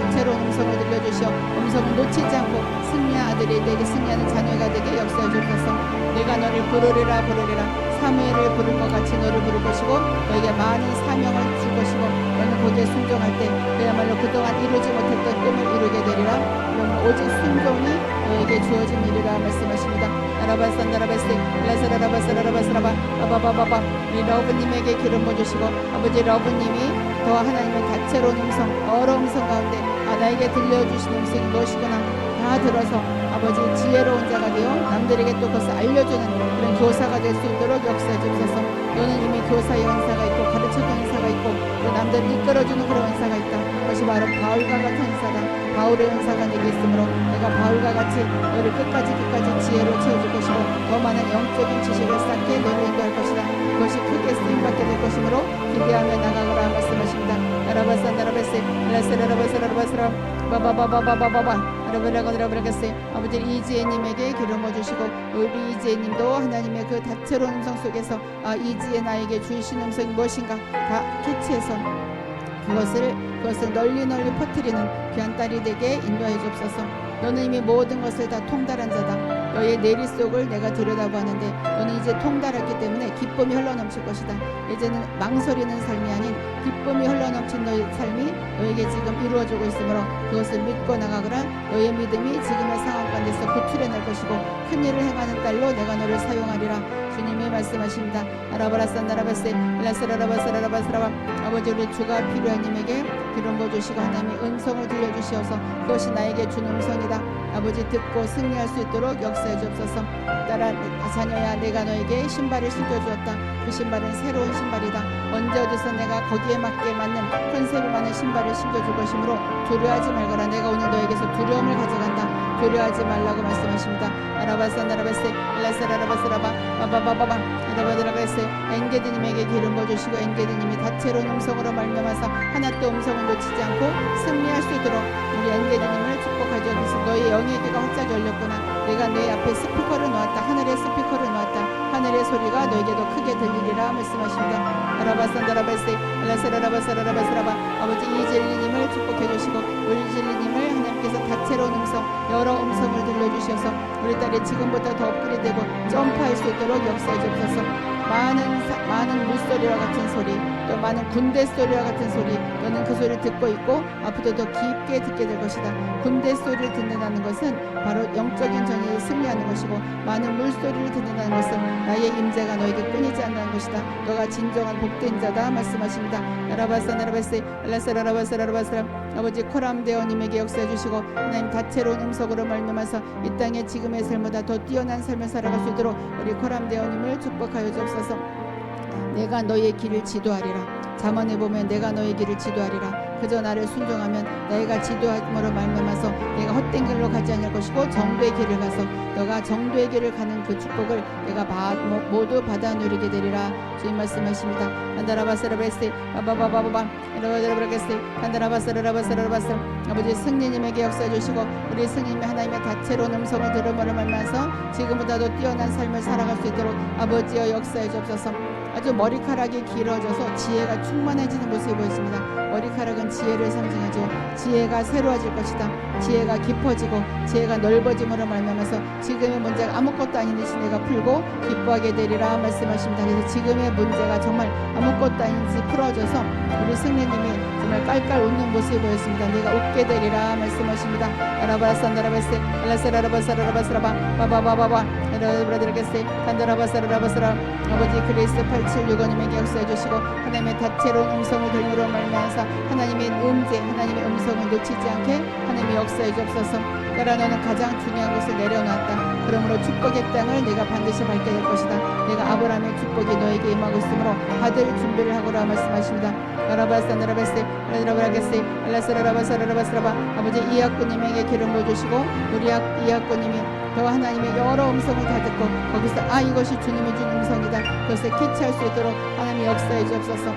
다채로운 음성을 들려주시어 음성을 놓치지 않고 승리한 아들이 되게 승리하는 자녀가 되게 역사해 주셔서 내가 너를 부르리라 부르리라 사무엘을 부를 것 같이 너를 부를 것이고 너에게 많은 사명을 줄 것이고 너는 거기에 순종할 때 그야말로 그동안 이루지 못했던 꿈을 이루게 되리라. 그러므로 오직 순종이 너에게 주어진 일이라 말씀하십니다. 라바산다라바세 라사라라바사라라바사라바 바바바바바 우리 러브님에게 기름 부어주시고 아버지 러브님이 더 하나님의 다채로운 음성 여러 음성 가운데 나에게 들려주신 음성이 무엇이구나 다 들어서 아버지 지혜로운 자가 되어 남들에게 또 그것을 알려주는 그런 교사가 될 수 있도록 역사해 주셔서 너는 이미 교사의 은사가 있고 가르쳐주는 은사가 있고 또 남들을 이끌어주는 그런 은사가 있다. 그것이 바로 바울과 같은 은사다. 바울의 은사가 내게 있으므로 내가 바울과 같이 너를 끝까지 지혜로 채워줄 것이고 더 많은 영적인 지식을 쌓게 너를 인도할 것이다. 그것이 크게 쓰임받게 될 것이므로 기대하며 나가거라 말씀하십니다. 라바산다라바세 라사라라바사라라바사라 바바바바바바바바 아버지 이지혜님에게 기름 부어주시고 우리 이지혜님도 하나님의 그 다채로운 음성 속에서 이지혜 나에게 주신 음성이 무엇인가 다 캐치해서 그것을 널리 퍼뜨리는 귀한 딸이 되게 인도해 주옵소서. 너는 이미 모든 것을 다 통달한 자다. 너의 내리 속을 내가 들여다보았는데 너는 이제 통달했기 때문에 기쁨이 흘러넘칠 것이다. 이제는 망설이는 삶이 아닌 기쁨이 흘러넘친 너의 삶이 너에게 지금 이루어지고 있으므로 그것을 믿고 나가거라. 너의 믿음이 지금의 상황 가운데서 구출해낼 것이고 큰 일을 행하는 딸로 내가 너를 사용하리라. 주님이 말씀하십니다. 아라바라산다라바세 라사라라바사라라바사라바 아버지 우리 주가 필요한 님에게 기름 부어주시고 하나님의 은성을 들려주시어서 그것이 나에게 준 음성이다. 아버지 듣고 승리할 수 있도록 역사해 주옵소서. 따라 자녀야 내가 너에게 신발을 신겨주었다. 그 신발은 새로운 신발이다. 언제 어디서 내가 거기에 맞게 맞는 컨셉이 많은 신발을 신겨줄 것이므로 두려워하지 말거라. 내가 오늘 너에게서 두려움을 가져간다. 두려워하지 말라고 말씀하십니다. 아라바산다라바세 라사라라바사라바 바바바바바 아라바드라바세 엔게드님에게 기름 부어주시고 엔게드님이 다채로운 음성으로 말미암아서 하나도 음성을 놓치지 않고 승리할 수 있도록 우리 엔게드님을 축복하죠. 그래서 너의 영의 귀가 활짝 열렸구나. 내가 내 앞에 스피커를 놓았다. 하늘의 스피커를 놓았다. 하늘의 소리가 너에게도 크게 들리리라 말씀하십니다. 아라바산다라바세 라사라라바사라라바사라바 아버지 이젤리님을 축복해 주시고 우리 이젤리님을 하나님께서 다채로운 음성 여러 음성을 들려주셔서 우리 딸이 지금부터 더 업그레이드되고 점프할 수 있도록 역사해 주셔서 많은 물소리와 같은 소리 또 많은 군대 소리와 같은 소리 너는 그 소리를 듣고 있고 앞으로 더 깊게 듣게 될 것이다. 군대 소리를 듣는다는 것은 바로 영적인 전쟁에 승리하는 것이고 많은 물소리를 듣는다는 것은 나의 임재가 너에게 끊이지 않는 것이다. 너가 진정한 복된 자다 말씀하십니다. 라바사나라바세 라사라라바사라바사라 아버지 코람데오님에게 역사해 주시고 하나님 다채로운 음성으로 말미암아서 이 땅의 지금의 삶보다 더 뛰어난 삶을 살아갈 수 있도록 우리 코람데오님을 축복하여 주옵소서. 내가 너의 길을 지도하리라. 잠언에 보면 내가 너의 길을 지도하리라. 그저 나를 순종하면 내가 지도함으로 말미암아서 내가 헛된 길로 가지 않을 것이고 정도의 길을 가서 너가 정도의 길을 가는 그 축복을 내가 모두 받아 누리게 되리라. 주님 말씀하십니다. 안다라바사라바세 바바바바바 이라바라바라게세 안다라바사라바사라바사 아버지 승리님에게 역사해 주시고 우리 승리님이 하나님의 다채로운 음성을 들음으로 말미암아서 지금보다도 뛰어난 삶을 살아갈 수 있도록 아버지여 역사해 주옵소서. 아주 머리카락이 길어져서 지혜가 충만해지는 모습이 보였습니다. 머리카락은 지혜를 상징하죠. 지혜가 새로워질 것이다. 지혜가 깊어지고 지혜가 넓어짐으로 말미암아서 지금의 문제가 아무것도 아닌 듯이 내가 풀고 기뻐하게 되리라 말씀하십니다. 그래서 지금의 문제가 정말 아무것도 아닌 듯이 풀어져서 우리 승리님이 정말 깔깔 웃는 모습이 보였습니다. 내가 웃게 되리라 말씀하십니다. 아라바라산다라바세 알라사라라바사라라바사라바 바바바바바 라라바라드라게세 간다라바사라라바사라 아버지 그리스 8765님에게 역사해 주시고 하나님의 다채로운 음성을 들므로 말미암아서 하나님의 음재 하나님의 음성을 놓치지 않게 하나님의 역사해 주옵소서. 그러나 너는 가장 중요한 것을 내려놨다. 그러므로 축복의 땅을 내가 반드시 밟게 될 것이다. 내가 아브라함의 축복이 너에게 임하고 있으므로 받을 준비를 하거라 말씀하십니다. 라바사나라바세 라라바라게세 알라사라라바사라라바사라바 아버지 이학구님에게 기름 부어주시고 우리 이학구님이 더 하나님의 여러 음성을 다 듣고 거기서 이것이 주님이 준 음성이다. 그것을 캐치할 수 있도록 하나님이 역사해 주옵소서.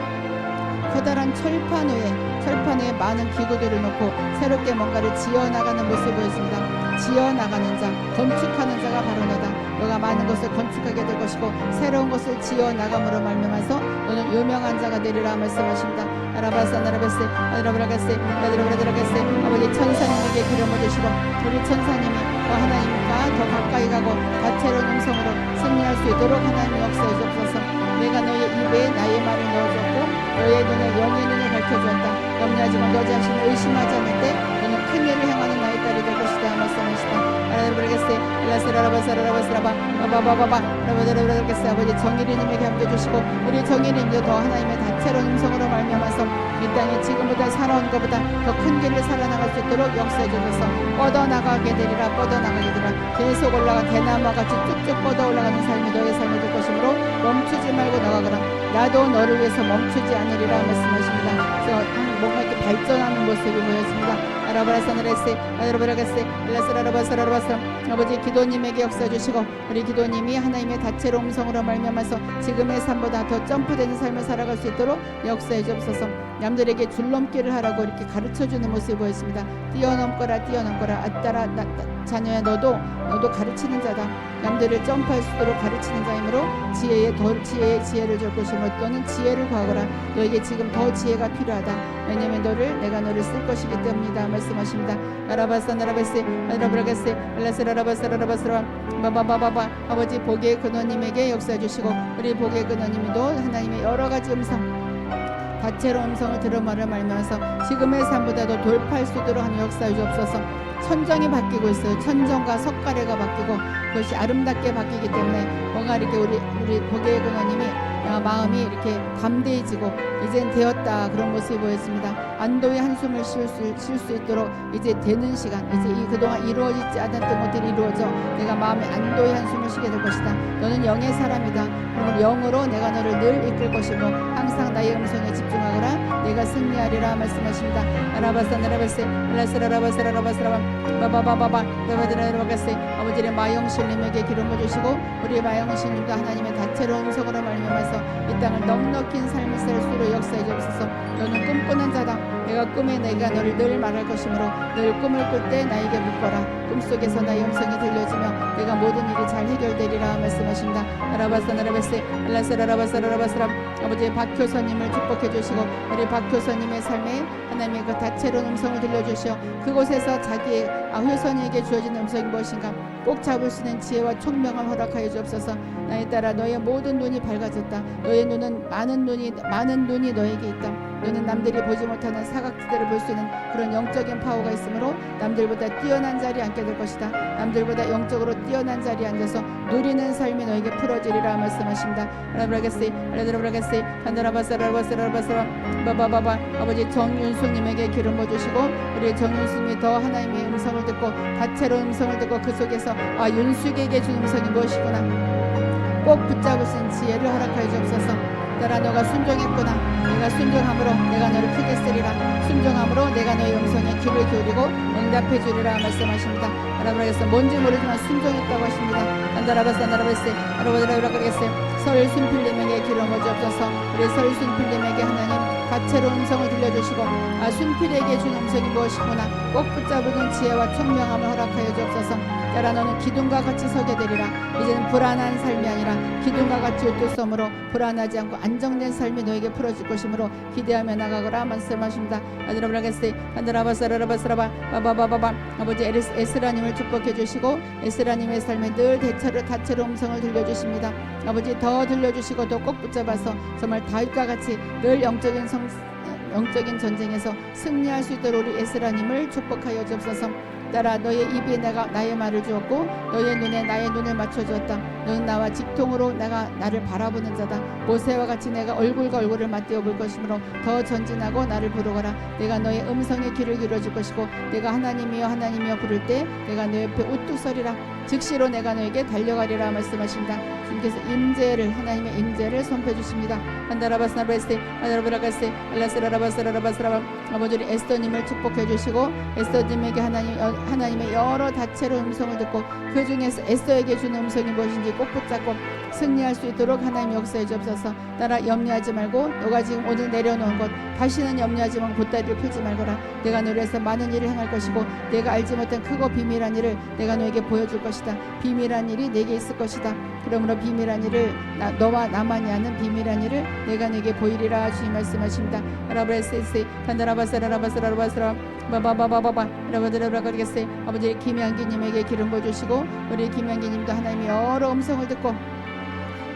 커다란 철판 위에 많은 기구들을 놓고 새롭게 뭔가를 지어나가는 모습을 보였습니다. 지어나가는 자, 건축하는 자가 바로 너다. 너가 많은 것을 건축하게 될 것이고 새로운 것을 지어나감으로 말미암아서 너는 유명한 자가 되리라 말씀하십니다. 아라바사 나라베세 아라브라가세 아드라브라가세 아버지 천사님에게 기름을 주시고 우리 천사님이 더 하나님과 더 가까이 가고 다채로운 음성으로 승리할 수 있도록 하나님 역사해 주옵소서. 내가 너의 입에 나의 말을 넣어줬고 너의 눈에 영의 눈을 밝혀주었다. 염려하지 마. 너 자신을 의심하지 않을 때 너는 큰 일을 행하는 나의 딸이 될 것이다 말씀하시다. 아라브라가세 라스라라바사라바스라바 바바바바바 라바드라브라가세 아버지 정일이님에게 함께해주시고 우리 정일이님도 더 하나님의 다채로운 음성으로 말미암아서 이 땅에 지금보다 살아온 것보다 더 큰 길을 살아나갈 수 있도록 역사해 주셔서 뻗어나가게 되리라. 뻗어나가게 되리라. 계속 올라가 대나무같이 쭉쭉 뻗어 올라가는 삶이 너의 삶이 될 것이므로 멈추지 말고 나가거라. 나도 너를 위해서 멈추지 않으리라 말씀하십니다. 그래서 뭔가 이렇게 발전하는 모습이 보였습니다. 아라바라사나레세 아라바라가세 라스라라바사라바사 아버지 기도님에게 역사해 주시고 우리 기도님이 하나님의 다채로운 음성으로 말미암아서 지금의 삶보다 더 점프되는 삶을 살아갈 수 있도록 역사해 주옵소서. 남들에게 줄넘기를 하라고 이렇게 가르쳐주는 모습이 보였습니다. 뛰어넘거라 뛰어넘거라. 아따라 자녀야 너도 가르치는 자다. 남들을 점프할 수 있도록 가르치는 자이므로 지혜를 줄 것이므로 또는 지혜를 구하거라. 너에게 지금 더 지혜가 필요하다. 왜냐면 내가 너를 쓸 것이기 때문이다 말씀하십니다. 아라바사 나라베세 아라브라가세 알라스라라바사라바스라 바바바바바 아버지 복의 근원님에게 역사해 주시고 우리 복의 근원님도 하나님의 여러 가지 음성 다채로운 음성을 들음으로 말미암아서 지금의 삶보다도 돌파할 수 있도록 하는 역사해 주옵소서. 천정이 바뀌고 있어요. 천정과 석가래가 바뀌고 그것이 아름답게 바뀌기 때문에 뭔가 이렇게 우리 복의 근원님이 마음이 이렇게 담대해지고 이젠 되었다 그런 모습이 보였습니다. 안도의 한숨을 쉴 수 있도록 이제 되는 시간, 이제 이 그동안 이루어지지 않았던 것들이 이루어져 내가 마음에 안도의 한숨을 쉬게 될 것이다. 너는 영의 사람이다. 그러면 영으로 내가 너를 늘 이끌 것이므로 항상 나의 음성에 집중하거라. 내가 승리하리라 말씀하십니다. 아라바사 나라바세 라스라라바사라바사라바 바바바바바 라바드라바가세 아버지의 마영실님에게 기름을 주시고 우리 마영실님도 하나님의 다채로운 음성으로 말미암아서 이 땅을 넉넉히 삶을 살 수 있도록 역사해 주옵소서. 너는 꿈꾸는 자다. 내가 꿈에 내가 너를 늘 말할 것이므로 늘 꿈을 꿀 때 나에게 묻거라. 꿈속에서 나의 음성이 들려지며 내가 모든 일이 잘 해결되리라 말씀하십니다. 아라바사 나라바세 라스라라바사라바사라 아버지의 박효선님을 축복해 주시고 우리 박효선님의 삶에 하나님의 그 다채로운 음성을 들려주시어 그곳에서 자기의 효선이에게 주어진 음성이 무엇인가 꼭 잡을 수 있는 지혜와 총명을 허락하여 주옵소서. 나에 따라 너의 모든 눈이 밝아졌다. 너의 눈은 많은 눈이 너에게 있다. 너는 남들이 보지 못하는 사각지대를 볼 수 있는 그런 영적인 파워가 있으므로 남들보다 뛰어난 자리에 앉게 될 것이다. 남들보다 영적으로 뛰어난 자리에 앉아서 누리는 삶이 너에게 풀어지리라 말씀하십니다. 아라브라가세 한다라바사라바사라바사라 바바바바 아버지 정윤숙님에게 기름 부어주시고 우리 정윤숙님이 더 하나님의 음성을 듣고 다채로운 음성을 듣고 그 속에서 윤숙에게 준 음성이 무엇이구나 꼭 붙잡을 수 있는 지혜를 허락하여 주옵소서. 따라 너가 순종했구나. 내가 순종함으로 내가 너를 크게 쓰리라. 순종함으로 내가 너의 음성에 귀를 기울이고 응답해 주리라 말씀하십니다. 아라브라게스 뭔지 모르지만 순종했다고 하십니다. 안다라바사 나라베세 아라바드라브라게스 설순필님에게 기름을 주옵소서. 우리 설순필님에게 하나님 다채로운 음성을 들려주시고 순필에게 준 음성이 무엇이구나 꼭 붙잡는 지혜와 총명함을 허락하여 주옵소서. 따라 너는 기둥과 같이 서게 되리라. 이제는 불안한 삶이 아니라 기둥과 같이 우뚝섬으로 불안하지 않고 안정된 삶이 너에게 풀어질 것이므로 기대하며 나가거라 말씀하십니다. 아드라브라게스 안드라바사라바사라바 바바바바바 아버지 에스라님을 축복해 주시고 에스라님의 삶에 늘 다채로운 음성을 들려주십니다. 아버지 더 들려주시고 더 꼭 붙잡아서 정말 다윗과 같이 늘 영적인 전쟁에서 승리할 수 있도록 우리 에스라님을 축복하여 주옵소서. 따라 너의 입에 내가 나의 말을 주었고 너의 눈에 나의 눈을 맞춰주었다. 너는 나와 직통으로 나를 바라보는 자다. 모세와 같이 내가 얼굴과 얼굴을 맞대어 볼 것이므로 더 전진하고 나를 부르거라. 내가 너의 음성에 귀를 기울여 줄 것이고 내가 하나님이여 하나님이여 부를 때 내가 너 옆에 우뚝 서리라. 즉시로 내가 너에게 달려가리라 말씀하신다. 주님께서 임재를 하나님의 임재를 선포해 주십니다. 한다라바스나베스테 아다라바라가스테 알라스라라바스라라바스라바 아버지 에스더님을 축복해 주시고 에스더님에게 하나님의 여러 다채로운 음성을 듣고 그 중에서 에스더에게 주는 음성이 무엇인지 꼭 붙잡고 승리할 수 있도록 하나님 역사해 주옵소서. 따라 염려하지 말고 너가 지금 오늘 내려놓은 것 다시는 염려하지 말고 보따리를 풀지 말거라. 내가 너를 위해서 많은 일을 행할 것이고 내가 알지 못한 크고 비밀한 일을 내가 너에게 보여줄 것이다. 비밀한 일이 내게 있을 것이다. 그러므로 비밀한 일을 너와 나만이 아는 비밀한 일을 내가 너에게 보이리라 주님 말씀하십니다. 라브레세세 간다라바사라라바사라바사라 바바바바바바 라바드라바가리겠세 아버지 김양기님에게 기름 부어주시고 우리 김양기님도 하나님의 여러 음성을 듣고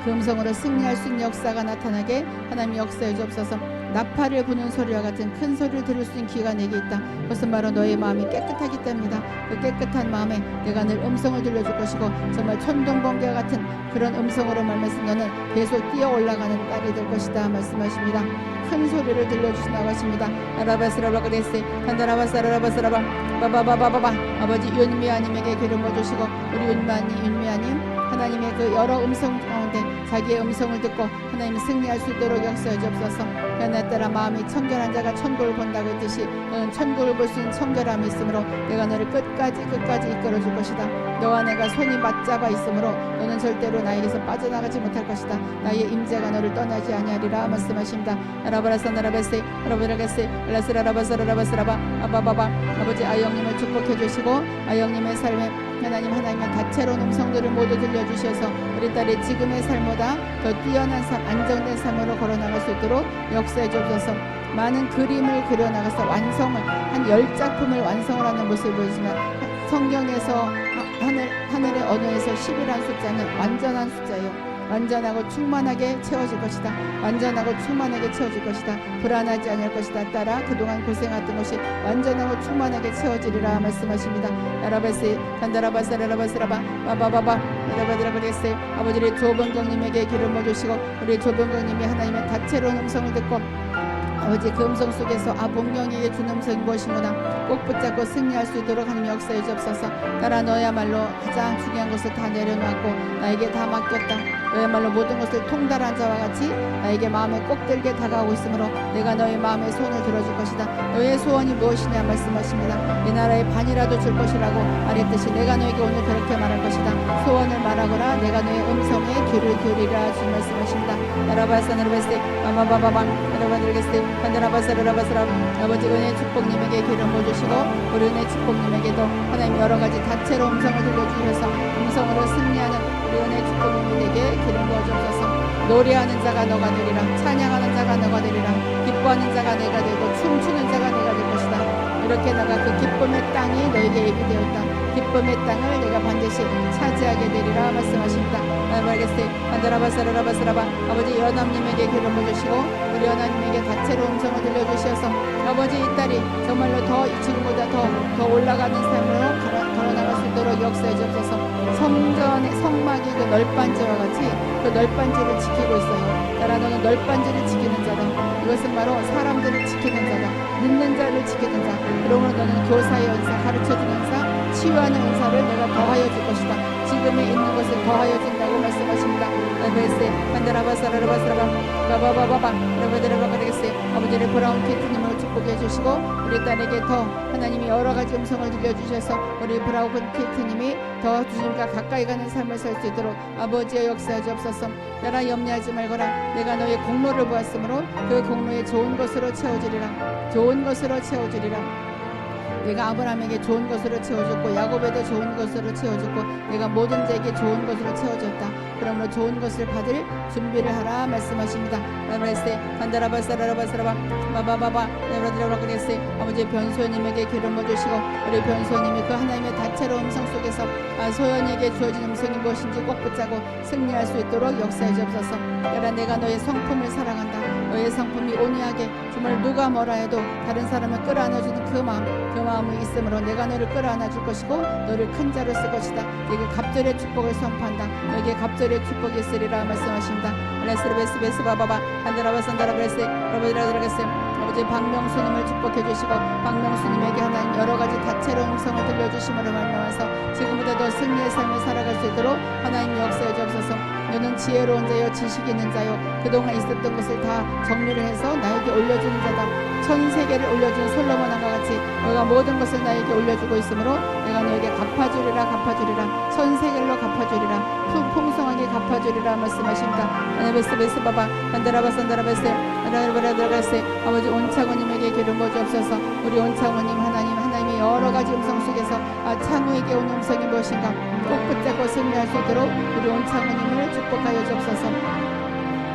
그 음성으로 승리할 수 있는 역사가 나타나게 하나님 역사해 주옵소서. 나팔을 부는 소리와 같은 큰 소리를 들을 수 있는 귀가 내게 있다. 그것은 바로 너의 마음이 깨끗하기 때문이다. 그 깨끗한 마음에 내가 늘 음성을 들려줄 것이고 정말 천둥번개와 같은 그런 음성으로 말면서 너는 계속 뛰어 올라가는 딸이 될 것이다 말씀하십니다. 큰 소리를 들려주신다고 하십니다. 아라바스라바그레세 간다라바사라바사라바 바바바바바바 아버지 윤미아님에게 기름 부어주시고 우리 윤미아님 하나님의 그 여러 음성 가운데 자기의 음성을 듣고 하나님 승리할 수 있도록 역사해 주옵소서. 나 따라 마음이 청결한 자가 천국을 본다고 했듯이 너는 천국을 볼 수 있는 청결함이 있으므로 내가 너를 끝까지 이끌어 줄 것이다. 너와 내가 손이 맞잡아 있으므로 너는 절대로 나에게서 빠져나가지 못할 것이다. 나의 임재가 너를 떠나지 아니하리라 말씀하십니다. 아라바라사나라베세 아라바라게세 알라스라라바사라라바스라바 아바바바 아버지 아영님을 축복해 주시고 아영님의 삶에 하나님의 다채로운 음성들을 모두 들려주셔서 우리 딸의 지금의 삶보다 더 뛰어난 삶, 안정된 삶으로 걸어나갈 수 있도록 역사해 주옵소서. 많은 그림을 그려나가서 완성을 한 10작품을 완성을 하는 모습을 보여주지만 성경에서 하늘의 언어에서 10이라는 숫자는 완전한 숫자예요. 완전하고 충만하게 채워질 것이다. 완전하고 충만하게 채워질 것이다. 불안하지 않을 것이다. 따라 그동안 고생했던 것이 완전하고 충만하게 채워지리라 말씀하십니다. 라라바세 간다라바사라라바스라바 바바바바 라바드라바레세 아버지의 조범경님에게 기름 부어주시고 우리 조범경님이 하나님의 다채로운 음성을 듣고 아버지 그 음성 속에서 본경에게 준 음성이 무엇이구나 꼭 붙잡고 승리할 수 있도록 하나님 역사해 주옵소서. 따라 너야말로 가장 중요한 것을 다 내려놓았고 나에게 다 맡겼다. 너야말로 모든 것을 통달한 자와 같이 나에게 마음에 꼭 들게 다가오고 있으므로 내가 너의 마음에 손을 들어줄 것이다. 너의 소원이 무엇이냐 말씀하십니다. 이 나라의 반이라도 줄 것이라고 말했듯이 내가 너에게 오늘 그렇게 말할 것이다. 소원을 말하거라 내가 너의 음성에 귀를 기울이라 주님 말씀하십니다. 라바사나르베세 아마바바방 라바드르게세 간다라바사라라바사라 아버지 은혜 축복님에게 기름 부어주시고 우리 은혜 축복님에게도 하나님 여러가지 다채로운 음성을 들려주셔서 음성으로 승리하는 우리 은혜 축복님이 되게 기름 부어주셔서 노래하는 자가 너가 되리라 찬양하는 자가 너가 되리라 기뻐하는 자가 내가 되고 춤추는 자가 내가 될 것이다. 이렇게 나가 그 기쁨의 땅이 너에게 예비되었다. 기쁨의 땅을 내가 반드시 차지하게 되리라 말씀하십니다. 말겠어요. 간다라바사라라바사라바 아버지 연합님에게 기름 부어주시고 우리 연합님에게 다채로운 음성을 들려주셔서 아버지 이 딸이 정말로 더 이 지금보다 더 올라가는 삶으로 걸어나갈 수 있도록 역사해 주옵소서. 성전의 성막이 그 널빤지와 같이 그 널빤지를 지키고 있어요. 따라 너는 널빤지를 지키는 자다. 이것은 바로 사람들을 지키는 자다. 믿는 자를 지키는 자. 그러므로 너는 교사의 은사, 가르쳐주는 은사, 치유하는 은사를 내가 더하여 줄 것이다. 지금에 있는 것을 더하여 준다고 말씀하십니다. 아베세 간다라바사라라바사라바 바바바바바 라바드라바가르게세 아버지의 브라운 키트님을 축복해 주시고 우리 딸에게 더 하나님이 여러 가지 음성을 들려주셔서 우리 브라운 키트님이 더 주님과 가까이 가는 삶을 살 수 있도록 아버지의 역사해 주옵소서. 따라 염려하지 말거라 내가 너의 공로를 보았으므로 그 공로에 좋은 것으로 채워주리라. 좋은 것으로 채워주리라. 내가 아브라함에게 좋은 것으로 채워줬고 야곱에도 좋은 것으로 채워줬고 내가 모든 자에게 좋은 것으로 채워줬다. 그러므로 좋은 것을 받을 준비를 하라 말씀하십니다. 라브레세 간다라바사라라바사라바 바바바바 라브라드라바그레세 아버지 변소님에게 기름 부어주시고 우리 변소님이 그 하나님의 다채로운 음성 속에서 소연에게 주어진 음성이 무엇인지 꼭 붙잡고 승리할 수 있도록 역사해 주옵소서. 따라 내가 너의 성품을 사랑한다. 너의 성품이 온유하게 정말 누가 뭐라 해도 다른 사람을 끌어안아주는 그 마음이 있으므로 내가 너를 끌어안아 줄 것이고 너를 큰 자로 쓸 것이다. 내게 갑절의 축복을 선포한다. 너에게 갑절의 축복이 있으리라 말씀하십니다. 레스르베스베스 바바바 한다라바산다라브레세 라바드라드라게세 아버지 아버지 박명수님을 축복해 주시고 박명수님에게 하나님 여러 가지 다채로운 음성을 들려주심으로 말미암아서 지금보다 더 승리의 삶을 살아갈 수 있도록 하나님 역사해 주옵소서. 너는 지혜로운 자요 지식 있는 자요 그동안 있었던 것을 다 정리를 해서 나에게 올려주는 자다. 천 세계를 올려준 솔로몬 왕과 같이 너가 모든 것을 나에게 올려주고 있으므로 내가 너에게 갚아주리라 갚아주리라 천 세계로 갚아주리라 풍성하게 갚아주리라 말씀하십니다. 베스 바바 간다라바 산다라베스 아라바라드라가세 아버지 온창호님에게 기름 부어주옵소서. 우리 온창호님 하나님의 여러 가지 음성 속에서 창호에게 온 음성이 무엇인가 꼭 붙잡고 승리할 수 있도록 우리 온창호님을 축복하여 주옵소서.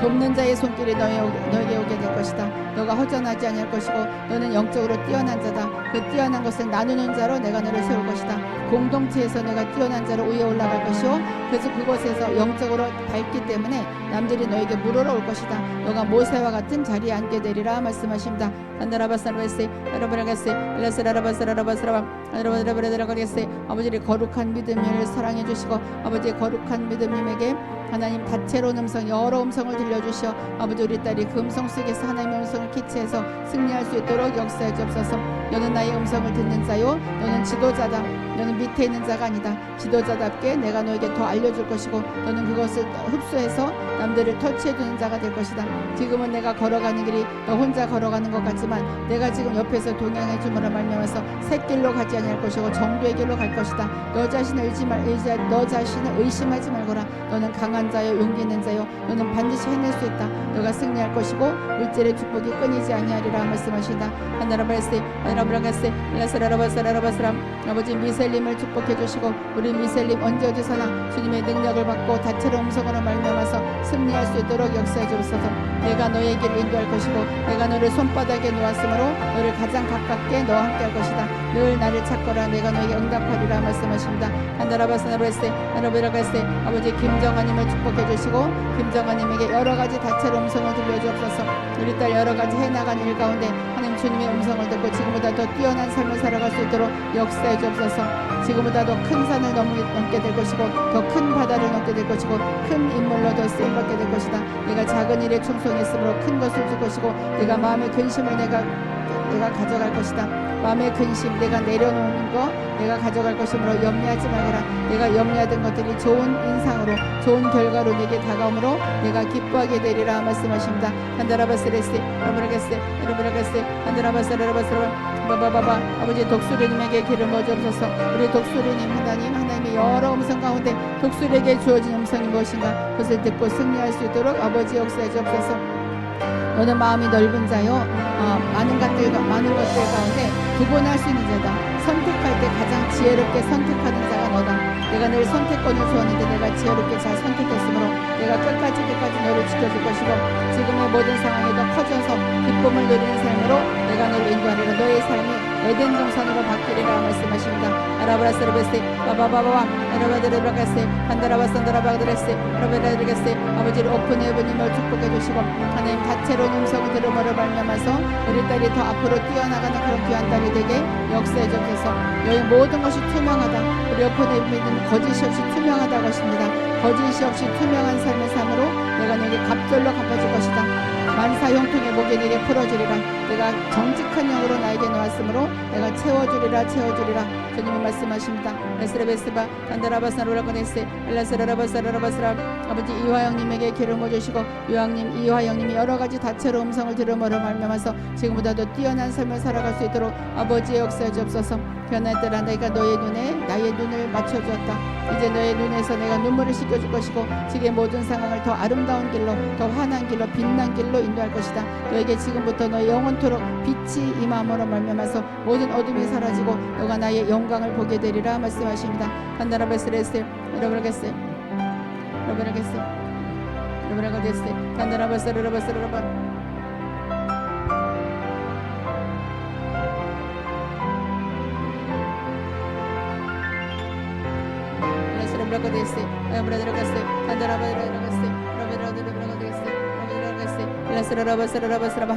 돕는 자의 손길이 너에게 오게 될 것이다. 너가 허전하지 아니할 것이고 너는 영적으로 뛰어난 자다. 그 뛰어난 것을 나누는 자로 내가 너를 세울 것이다. 공동체에서 내가 뛰어난 자로 위에 올라갈 것이요 그래서 그곳에서 영적으로 밝기 때문에 남들이 너에게 물으러 올 것이다. 너가 모세와 같은 자리에 앉게 되리라 말씀하십니다. 간다라바사르베세 아라바라가세 엘라스라라바사라바사라바 아라바라바라가세 아버지의 거룩한 믿음을 사랑해 주시고 아버지의 거룩한 믿음님에게 하나님 다채로운 음성 여러 음성을 들려주시어 아버지 우리 딸이 그 음성 속에서 하나님의 음성을 캐치해서 승리할 수 있도록 역사해 주옵소서. 너는 나의 음성을 듣는 자요 너는 지도자다. 너는 밑에 있는 자가 아니다. 지도자답게 내가 너에게 더 알려줄 것이고 너는 그것을 흡수해서 남들을 터치해주는 자가 될 것이다. 지금은 내가 걸어가는 길이 너 혼자 걸어가는 것 같지만 내가 지금 옆에서 동행해 주므로 말미암아서 샛길로 가지 아니할 것이고 정도의 길로 갈 것이다. 너 자신을 의심하지 말거라. 너는 강한 자요 용기 있는 자요 너는 반드시 해낼 수 있다. 너가 승리할 것이고 물질의 축복이 끊이지 아니하리라 말씀하신다. 하나라바세 아나라바가세 라사라바사라바사람 아버지 미셀님을 축복해 주시고 우리 미셀님 언제 어디서나 주님의 능력을 받고 다채로운 음성으로 말미암아서 승리할 수 있도록 역사해 주옵소서. 내가 너의 길을 인도할 것이고 내가 너를 손바닥에 놓았으므로 너를 가장 가깝게 너와 함께 할 것이다. 늘 나를 찾거라 내가 너에게 응답하리라 말씀하십니다. 하나라바사라바세 아나라바가세 아버지 김정아님을 축복해 주시고 김정아님에게 여러 가지 다채로운 음성을 들려주옵소서. 우리 딸 여러 가지 해나간 일 가운데 하나님 주님의 음성을 듣고 지금보다 더 뛰어난 삶을 살아갈 수 있도록 역사해 주옵소서. 지금보다 더 큰 산을 넘게 될 것이고 더 큰 바다를 넘게 될 것이고 큰 인물로 더 쓰임받게 될 것이다. 내가 작은 일에 충성했으므로 큰 것을 줄 것이고 내가 마음의 근심을 내가 가져갈 것이다. 마음의 근심 내가 내려놓는 거 내가 가져갈 것이므로 염려하지 말거라. 내가 염려하던 것들이 좋은 인상으로 좋은 결과로 내게 다가오므로 내가 기뻐하게 되리라 말씀하십니다. 한다라바스레스 라브라가스 한다라바스라바스라 바바바바 아버지 독수리님에게 기름 부어주옵소서. 우리 독수리님 하나님의 여러 음성 가운데 독수리에게 주어진 음성이 무엇인가 그것을 듣고 승리할 수 있도록 아버지 역사해 주옵소서. 너는 마음이 넓은 자요 많은 것들 가운데 구분할 수 있는 자다. 선택할 때 가장 지혜롭게 선택하는 자가 너다. 내가 늘 선택권을 주었는데 내가 지혜롭게 잘 선택했으므로 내가 끝까지 너를 지켜줄 것이고 지금의 모든 상황에도 커져서 기쁨을 누리는 삶으로 내가 너를 인도하리라. 너의 삶이 에덴 동산으로 바뀌리라 말씀하십니다. 아라브라스르베세 바바바바와 아라바드르브라가세 한다라바산다라바드레세 아라바드르게세 아버지를 오픈헤븐님을 축복해 주시고 하나님 다채로운 음성을 들음으로 말미암아서 우리 딸이 더 앞으로 뛰어나가는 그런 귀한 딸이 되게 역사해 주옵소서. 너희 모든 것이 투명하다. 우리 오픈헤븐은 거짓이 없이 투명하다고 하십니다. 거짓이 없이 투명한 삶의 삶으로 내가 너에게 갑절로 갚아줄 것이다. 만사 형통의 목에 네게 풀어주리라. 내가 정직한 영으로 나에게 놓았으므로 내가 채워주리라. 주님이 말씀하십니다. 에스레베스바 간다라바사로라고네세 엘라스라라바사라바스라 아버지 이화영님에게 기름 부어주시고 이화영님이 여러 가지 다채로운 음성을 들음으로 말미암아서 지금보다 더 뛰어난 삶을 살아갈 수 있도록 아버지의 역사에 주옵소서. 변화들아 내가 너의 눈에 나의 눈을 맞춰주었다. 이제 너의 눈에서 내가 눈물을 씻겨줄 것이고 지금의 모든 상황을 더 아름다운 길로 더 환한 길로 빛난 길로 인도할 것이다. 너에게 지금부터 너의 영원토록 빛이 임함으로 말미암아서 모든 어둠이 사라지고 너가 나의 영광을 보게 되리라 말씀하십니다. 간다라바스레세 여러분에게세 간다라바스라바스라바 Bragadesh, Bragadesh, Kandarabagadesh, Rabagadesh, Rabagadesh, Lasarabasarabasaraba.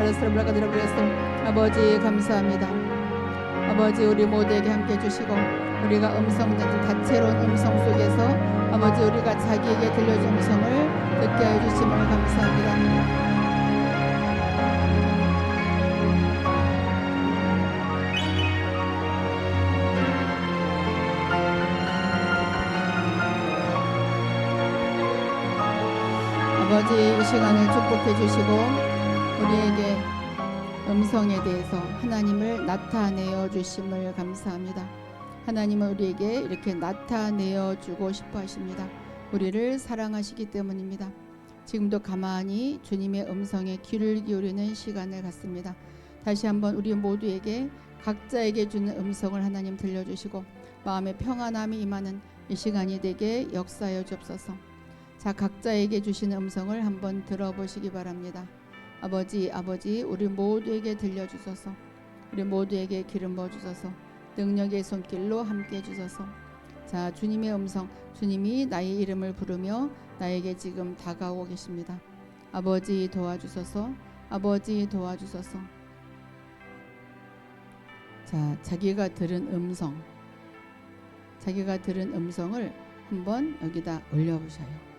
아버지 감사합니다. 아버지 우리 모두에게 함께 해주시고 우리가 음성 다채로운 음성 속에서 아버지 우리가 자기에게 들려준 음성을 듣게 하여 주심을 감사합니다. 아버지 이 시간을 축복해 주시고 우리에게 음성에 대해서 하나님을 나타내어 주심을 감사합니다. 하나님은 우리에게 이렇게 나타내어 주고 싶어 하십니다. 우리를 사랑하시기 때문입니다. 지금도 가만히 주님의 음성에 귀를 기울이는 시간을 갖습니다. 다시 한번 우리 모두에게 각자에게 주는 음성을 하나님 들려주시고 마음의 평안함이 임하는 이 시간이 되게 역사하여 주옵소서. 자, 각자에게 주시는 음성을 한번 들어보시기 바랍니다. 아버지 우리 모두에게 들려주소서. 우리 모두에게 기름 부어주소서. 능력의 손길로 함께 해주소서. 자, 주님의 음성, 주님이 나의 이름을 부르며 나에게 지금 다가오고 계십니다. 아버지 도와주소서. 아버지 도와주소서. 자, 자기가 들은 음성을 한번 여기다 올려보셔요.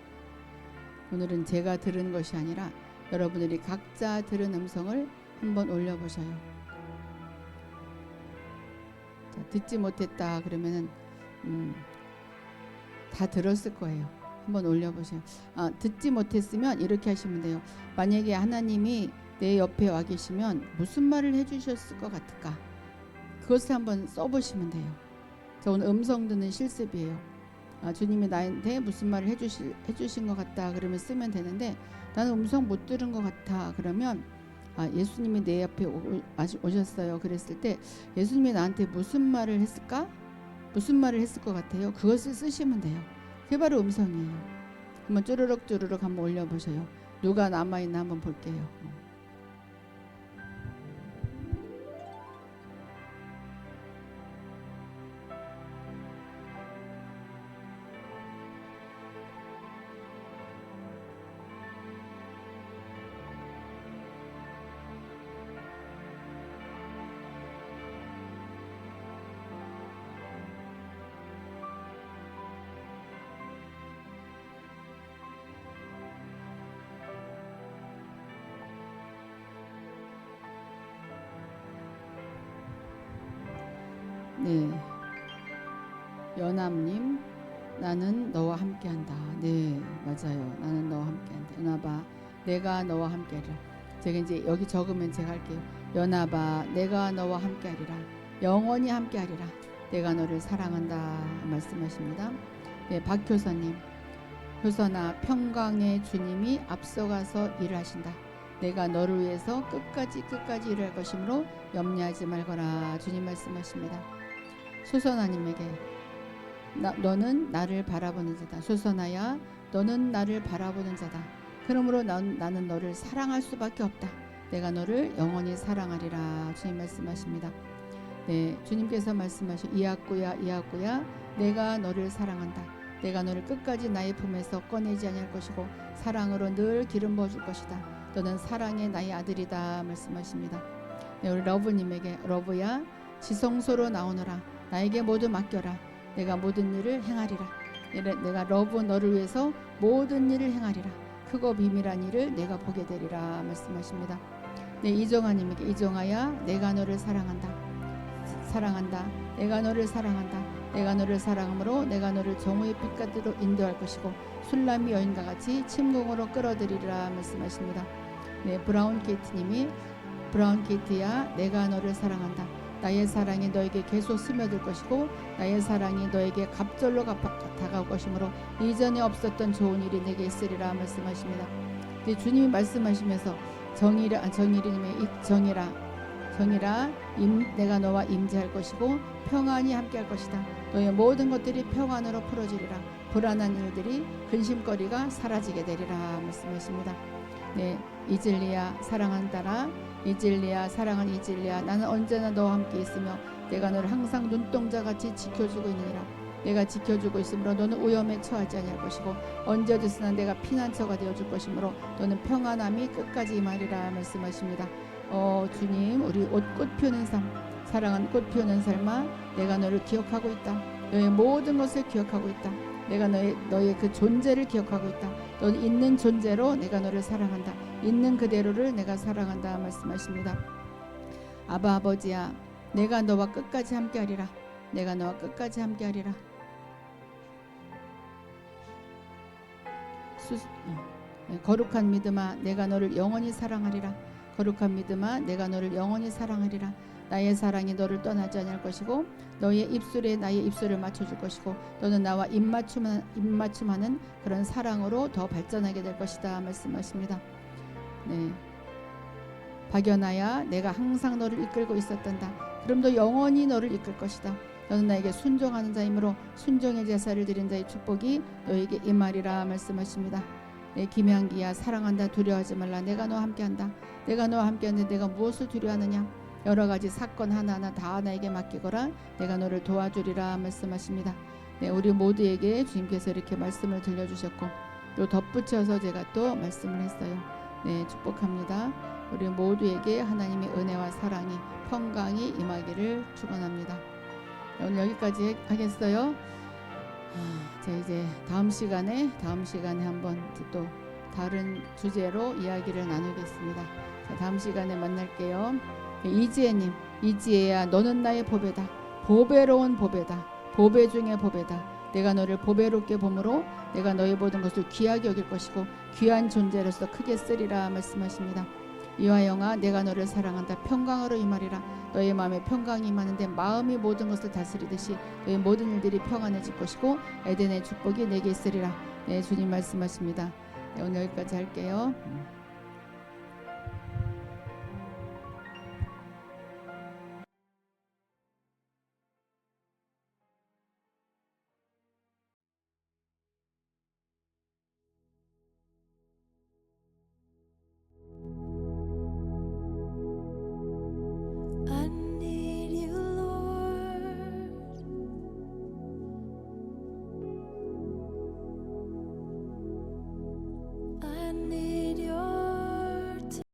오늘은 제가 들은 것이 아니라 여러분들이 각자 들은 음성을 한번 올려보셔요. 자, 듣지 못했다 그러면은 다 들었을 거예요. 한번 올려보세요. 듣지 못했으면 이렇게 하시면 돼요. 만약에 하나님이 내 옆에 와 계시면 무슨 말을 해주셨을 것 같을까? 그것을 한번 써보시면 돼요. 저 오늘 음성 듣는 실습이에요. 주님이 나한테 무슨 말을 해주신 것 같다 그러면 쓰면 되는데 나는 음성 못 들은 것 같아 그러면 예수님이 내 옆에 오셨어요 그랬을 때 예수님이 나한테 무슨 말을 했을까? 무슨 말을 했을 것 같아요? 그것을 쓰시면 돼요. 그게 바로 음성이에요. 한번 쭈르륵 한번 올려보세요. 누가 남아있나 한번 볼게요. 네, 연암님 나는 너와 함께한다. 네, 맞아요. 나는 너와 함께한다. 연합아 내가 너와 함께하리라. 제가 이제 여기 적으면 제가 할게요. 연합아 내가 너와 함께하리라. 영원히 함께하리라. 내가 너를 사랑한다 말씀하십니다. 네, 박효선님 효선아 평강의 주님이 앞서가서 일하신다. 내가 너를 위해서 끝까지 일할 것이므로 염려하지 말거라. 주님 말씀하십니다. 소선아님에게 너는 나를 바라보는 자다. 소선아야 너는 나를 바라보는 자다. 그러므로 나는 너를 사랑할 수밖에 없다. 내가 너를 영원히 사랑하리라. 주님 말씀하십니다. 네, 주님께서 말씀하신 이악구야 내가 너를 사랑한다. 내가 너를 끝까지 나의 품에서 꺼내지 아니할 것이고 사랑으로 늘 기름 부어줄 것이다. 너는 사랑의 나의 아들이다 말씀하십니다. 네, 우리 러브님에게 러브야 지성소로 나오너라. 나에게 모두 맡겨라. 내가 모든 일을 행하리라. 내가 러브 너를 위해서 모든 일을 행하리라. 크고 비밀한 일을 내가 보게 되리라 말씀하십니다. 네, 이정아님에게 이정아야 내가 너를 사랑한다. 사랑한다. 내가 너를 사랑한다. 내가 너를 사랑함으로 내가 너를 정오의 빛가드로 인도할 것이고 술람이 여인과 같이 침공으로 끌어들이리라 말씀하십니다. 네, 브라운 케이트님이 브라운 케이트야 내가 너를 사랑한다. 나의 사랑이 너에게 계속 스며들 것이고 나의 사랑이 너에게 갑절로 다가올 것이므로 이전에 없었던 좋은 일이 내게 있으리라 말씀하십니다. 네, 주님이 말씀하시면서 정의라 내가 너와 임재할 것이고 평안이 함께할 것이다. 너의 모든 것들이 평안으로 풀어지리라. 불안한 일들이 근심거리가 사라지게 되리라 말씀하십니다. 네, 이질리야 사랑한다라. 이질리야 사랑하는 이질리야 나는 언제나 너와 함께 있으며 내가 너를 항상 눈동자같이 지켜주고 있느니라. 내가 지켜주고 있으므로 너는 오염에 처하지 아니할 것이고 언제 어디서나 내가 피난처가 되어줄 것이므로 너는 평안함이 끝까지 임하리라 말씀하십니다. 주님 우리 꽃 피우는 삶 사랑하는 꽃 피우는 삶아 내가 너를 기억하고 있다. 너의 모든 것을 기억하고 있다. 내가 너의 그 존재를 기억하고 있다. 너는 있는 존재로 내가 너를 사랑한다. 있는 그대로를 내가 사랑한다 말씀하십니다. 아바 아버지야 내가 너와 끝까지 함께하리라. 내가 너와 끝까지 함께하리라. 거룩한 믿음아 내가 너를 영원히 사랑하리라. 거룩한 믿음아 내가 너를 영원히 사랑하리라. 나의 사랑이 너를 떠나지 않을 것이고 너의 입술에 나의 입술을 맞춰줄 것이고 너는 나와 입맞춤하는 그런 사랑으로 더 발전하게 될 것이다 말씀하십니다. 네, 박연아야 내가 항상 너를 이끌고 있었단다. 그럼도 영원히 너를 이끌 것이다. 너는 나에게 순종하는 자이므로 순종의 제사를 드린 자의 축복이 너에게 임하리라 말씀하십니다. 네, 김향기야 사랑한다. 두려워하지 말라. 내가 너와 함께한다. 내가 너와 함께하는데 내가 무엇을 두려워하느냐. 여러 가지 사건 하나하나 다 나에게 맡기거라. 내가 너를 도와주리라 말씀하십니다. 네, 우리 모두에게 주님께서 이렇게 말씀을 들려주셨고 또 덧붙여서 제가 또 말씀을 했어요. 네, 축복합니다. 우리 모두에게 하나님의 은혜와 사랑이 평강이 임하기를 축원합니다. 오늘 여기까지 하겠어요. 자, 이제 다음 시간에 한번 또 다른 주제로 이야기를 나누겠습니다. 자, 다음 시간에 만날게요. 이지혜님, 이지혜야 너는 나의 보배다. 보배로운 보배다. 보배 중에 보배다. 내가 너를 보배롭게 보므로 내가 너의 모든 것을 귀하게 여길 것이고 귀한 존재로서 크게 쓰리라 말씀하십니다. 이화영아 내가 너를 사랑한다. 평강으로 임하리라. 너의 마음에 평강이 임하는데 마음이 모든 것을 다스리듯이 너의 모든 일들이 평안해질 것이고 에덴의 축복이 내게 있으리라. 네, 주님 말씀하십니다. 네, 오늘 여기까지 할게요.